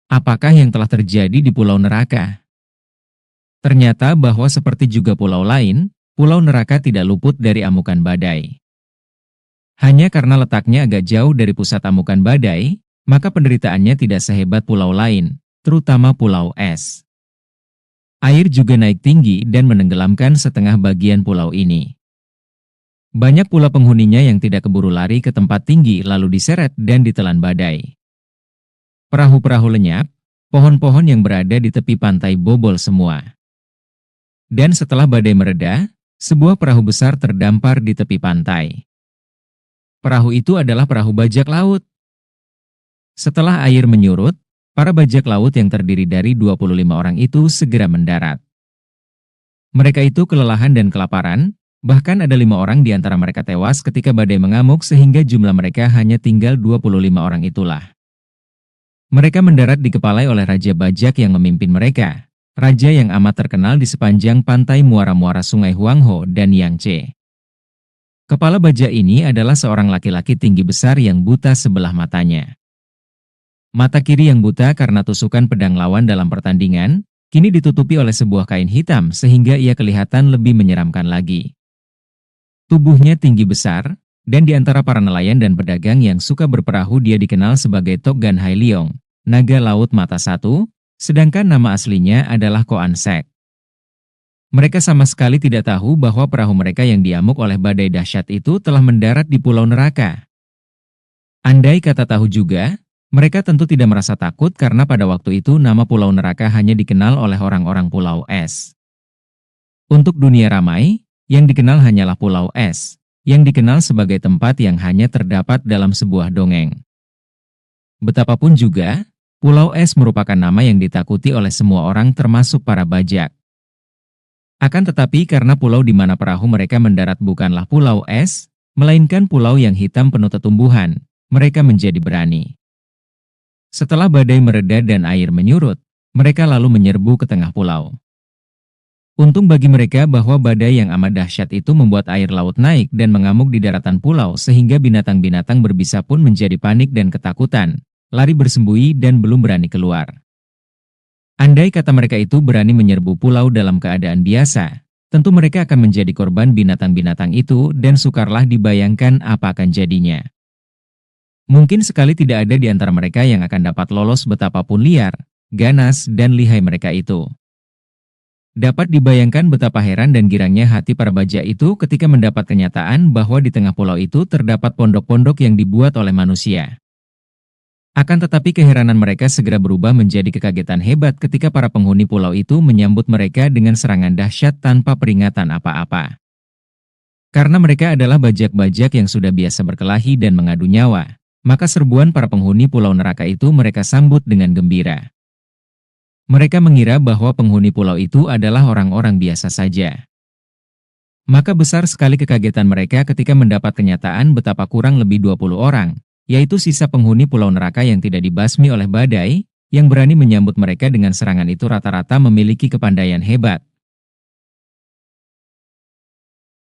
Apakah yang telah terjadi di pulau neraka? Ternyata bahwa seperti juga pulau lain, pulau neraka tidak luput dari amukan badai. Hanya karena letaknya agak jauh dari pusat amukan badai, maka penderitaannya tidak sehebat pulau lain, terutama pulau es. Air juga naik tinggi dan menenggelamkan setengah bagian pulau ini. Banyak pula penghuninya yang tidak keburu lari ke tempat tinggi lalu diseret dan ditelan badai. Perahu-perahu lenyap, pohon-pohon yang berada di tepi pantai bobol semua. Dan setelah badai mereda, sebuah perahu besar terdampar di tepi pantai. Perahu itu adalah perahu bajak laut. Setelah air menyurut, para bajak laut yang terdiri dari 25 orang itu segera mendarat. Mereka itu kelelahan dan kelaparan, bahkan ada 5 orang di antara mereka tewas ketika badai mengamuk sehingga jumlah mereka hanya tinggal 25 orang itulah. Mereka mendarat dikepalai oleh Raja Bajak yang memimpin mereka, raja yang amat terkenal di sepanjang pantai muara-muara sungai Huangho dan Yangtze. Kepala bajak ini adalah seorang laki-laki tinggi besar yang buta sebelah matanya. Mata kiri yang buta karena tusukan pedang lawan dalam pertandingan, kini ditutupi oleh sebuah kain hitam sehingga ia kelihatan lebih menyeramkan lagi. Tubuhnya tinggi besar, dan di antara para nelayan dan pedagang yang suka berperahu dia dikenal sebagai Tok Gan Hai Leong, naga laut mata satu, sedangkan nama aslinya adalah Koan Sek. Mereka sama sekali tidak tahu bahwa perahu mereka yang diamuk oleh badai dahsyat itu telah mendarat di pulau neraka. Andai kata tahu juga, mereka tentu tidak merasa takut karena pada waktu itu nama pulau neraka hanya dikenal oleh orang-orang pulau es. Untuk dunia ramai, yang dikenal hanyalah pulau es, yang dikenal sebagai tempat yang hanya terdapat dalam sebuah dongeng. Betapapun juga, pulau es merupakan nama yang ditakuti oleh semua orang termasuk para bajak. Akan tetapi karena pulau di mana perahu mereka mendarat bukanlah pulau es, melainkan pulau yang hitam penuh tumbuhan, mereka menjadi berani. Setelah badai mereda dan air menyurut, mereka lalu menyerbu ke tengah pulau. Untung bagi mereka bahwa badai yang amat dahsyat itu membuat air laut naik dan mengamuk di daratan pulau sehingga binatang-binatang berbisa pun menjadi panik dan ketakutan, lari bersembunyi dan belum berani keluar. Andai kata mereka itu berani menyerbu pulau dalam keadaan biasa, tentu mereka akan menjadi korban binatang-binatang itu dan sukarlah dibayangkan apa akan jadinya. Mungkin sekali tidak ada di antara mereka yang akan dapat lolos betapapun liar, ganas, dan lihai mereka itu. Dapat dibayangkan betapa heran dan girangnya hati para bajak itu ketika mendapat kenyataan bahwa di tengah pulau itu terdapat pondok-pondok yang dibuat oleh manusia. Akan tetapi keheranan mereka segera berubah menjadi kekagetan hebat ketika para penghuni pulau itu menyambut mereka dengan serangan dahsyat tanpa peringatan apa-apa. Karena mereka adalah bajak-bajak yang sudah biasa berkelahi dan mengadu nyawa, maka serbuan para penghuni pulau neraka itu mereka sambut dengan gembira. Mereka mengira bahwa penghuni pulau itu adalah orang-orang biasa saja. Maka besar sekali kekagetan mereka ketika mendapat kenyataan betapa kurang lebih 20 orang, yaitu sisa penghuni pulau neraka yang tidak dibasmi oleh badai, yang berani menyambut mereka dengan serangan itu rata-rata memiliki kepandaian hebat.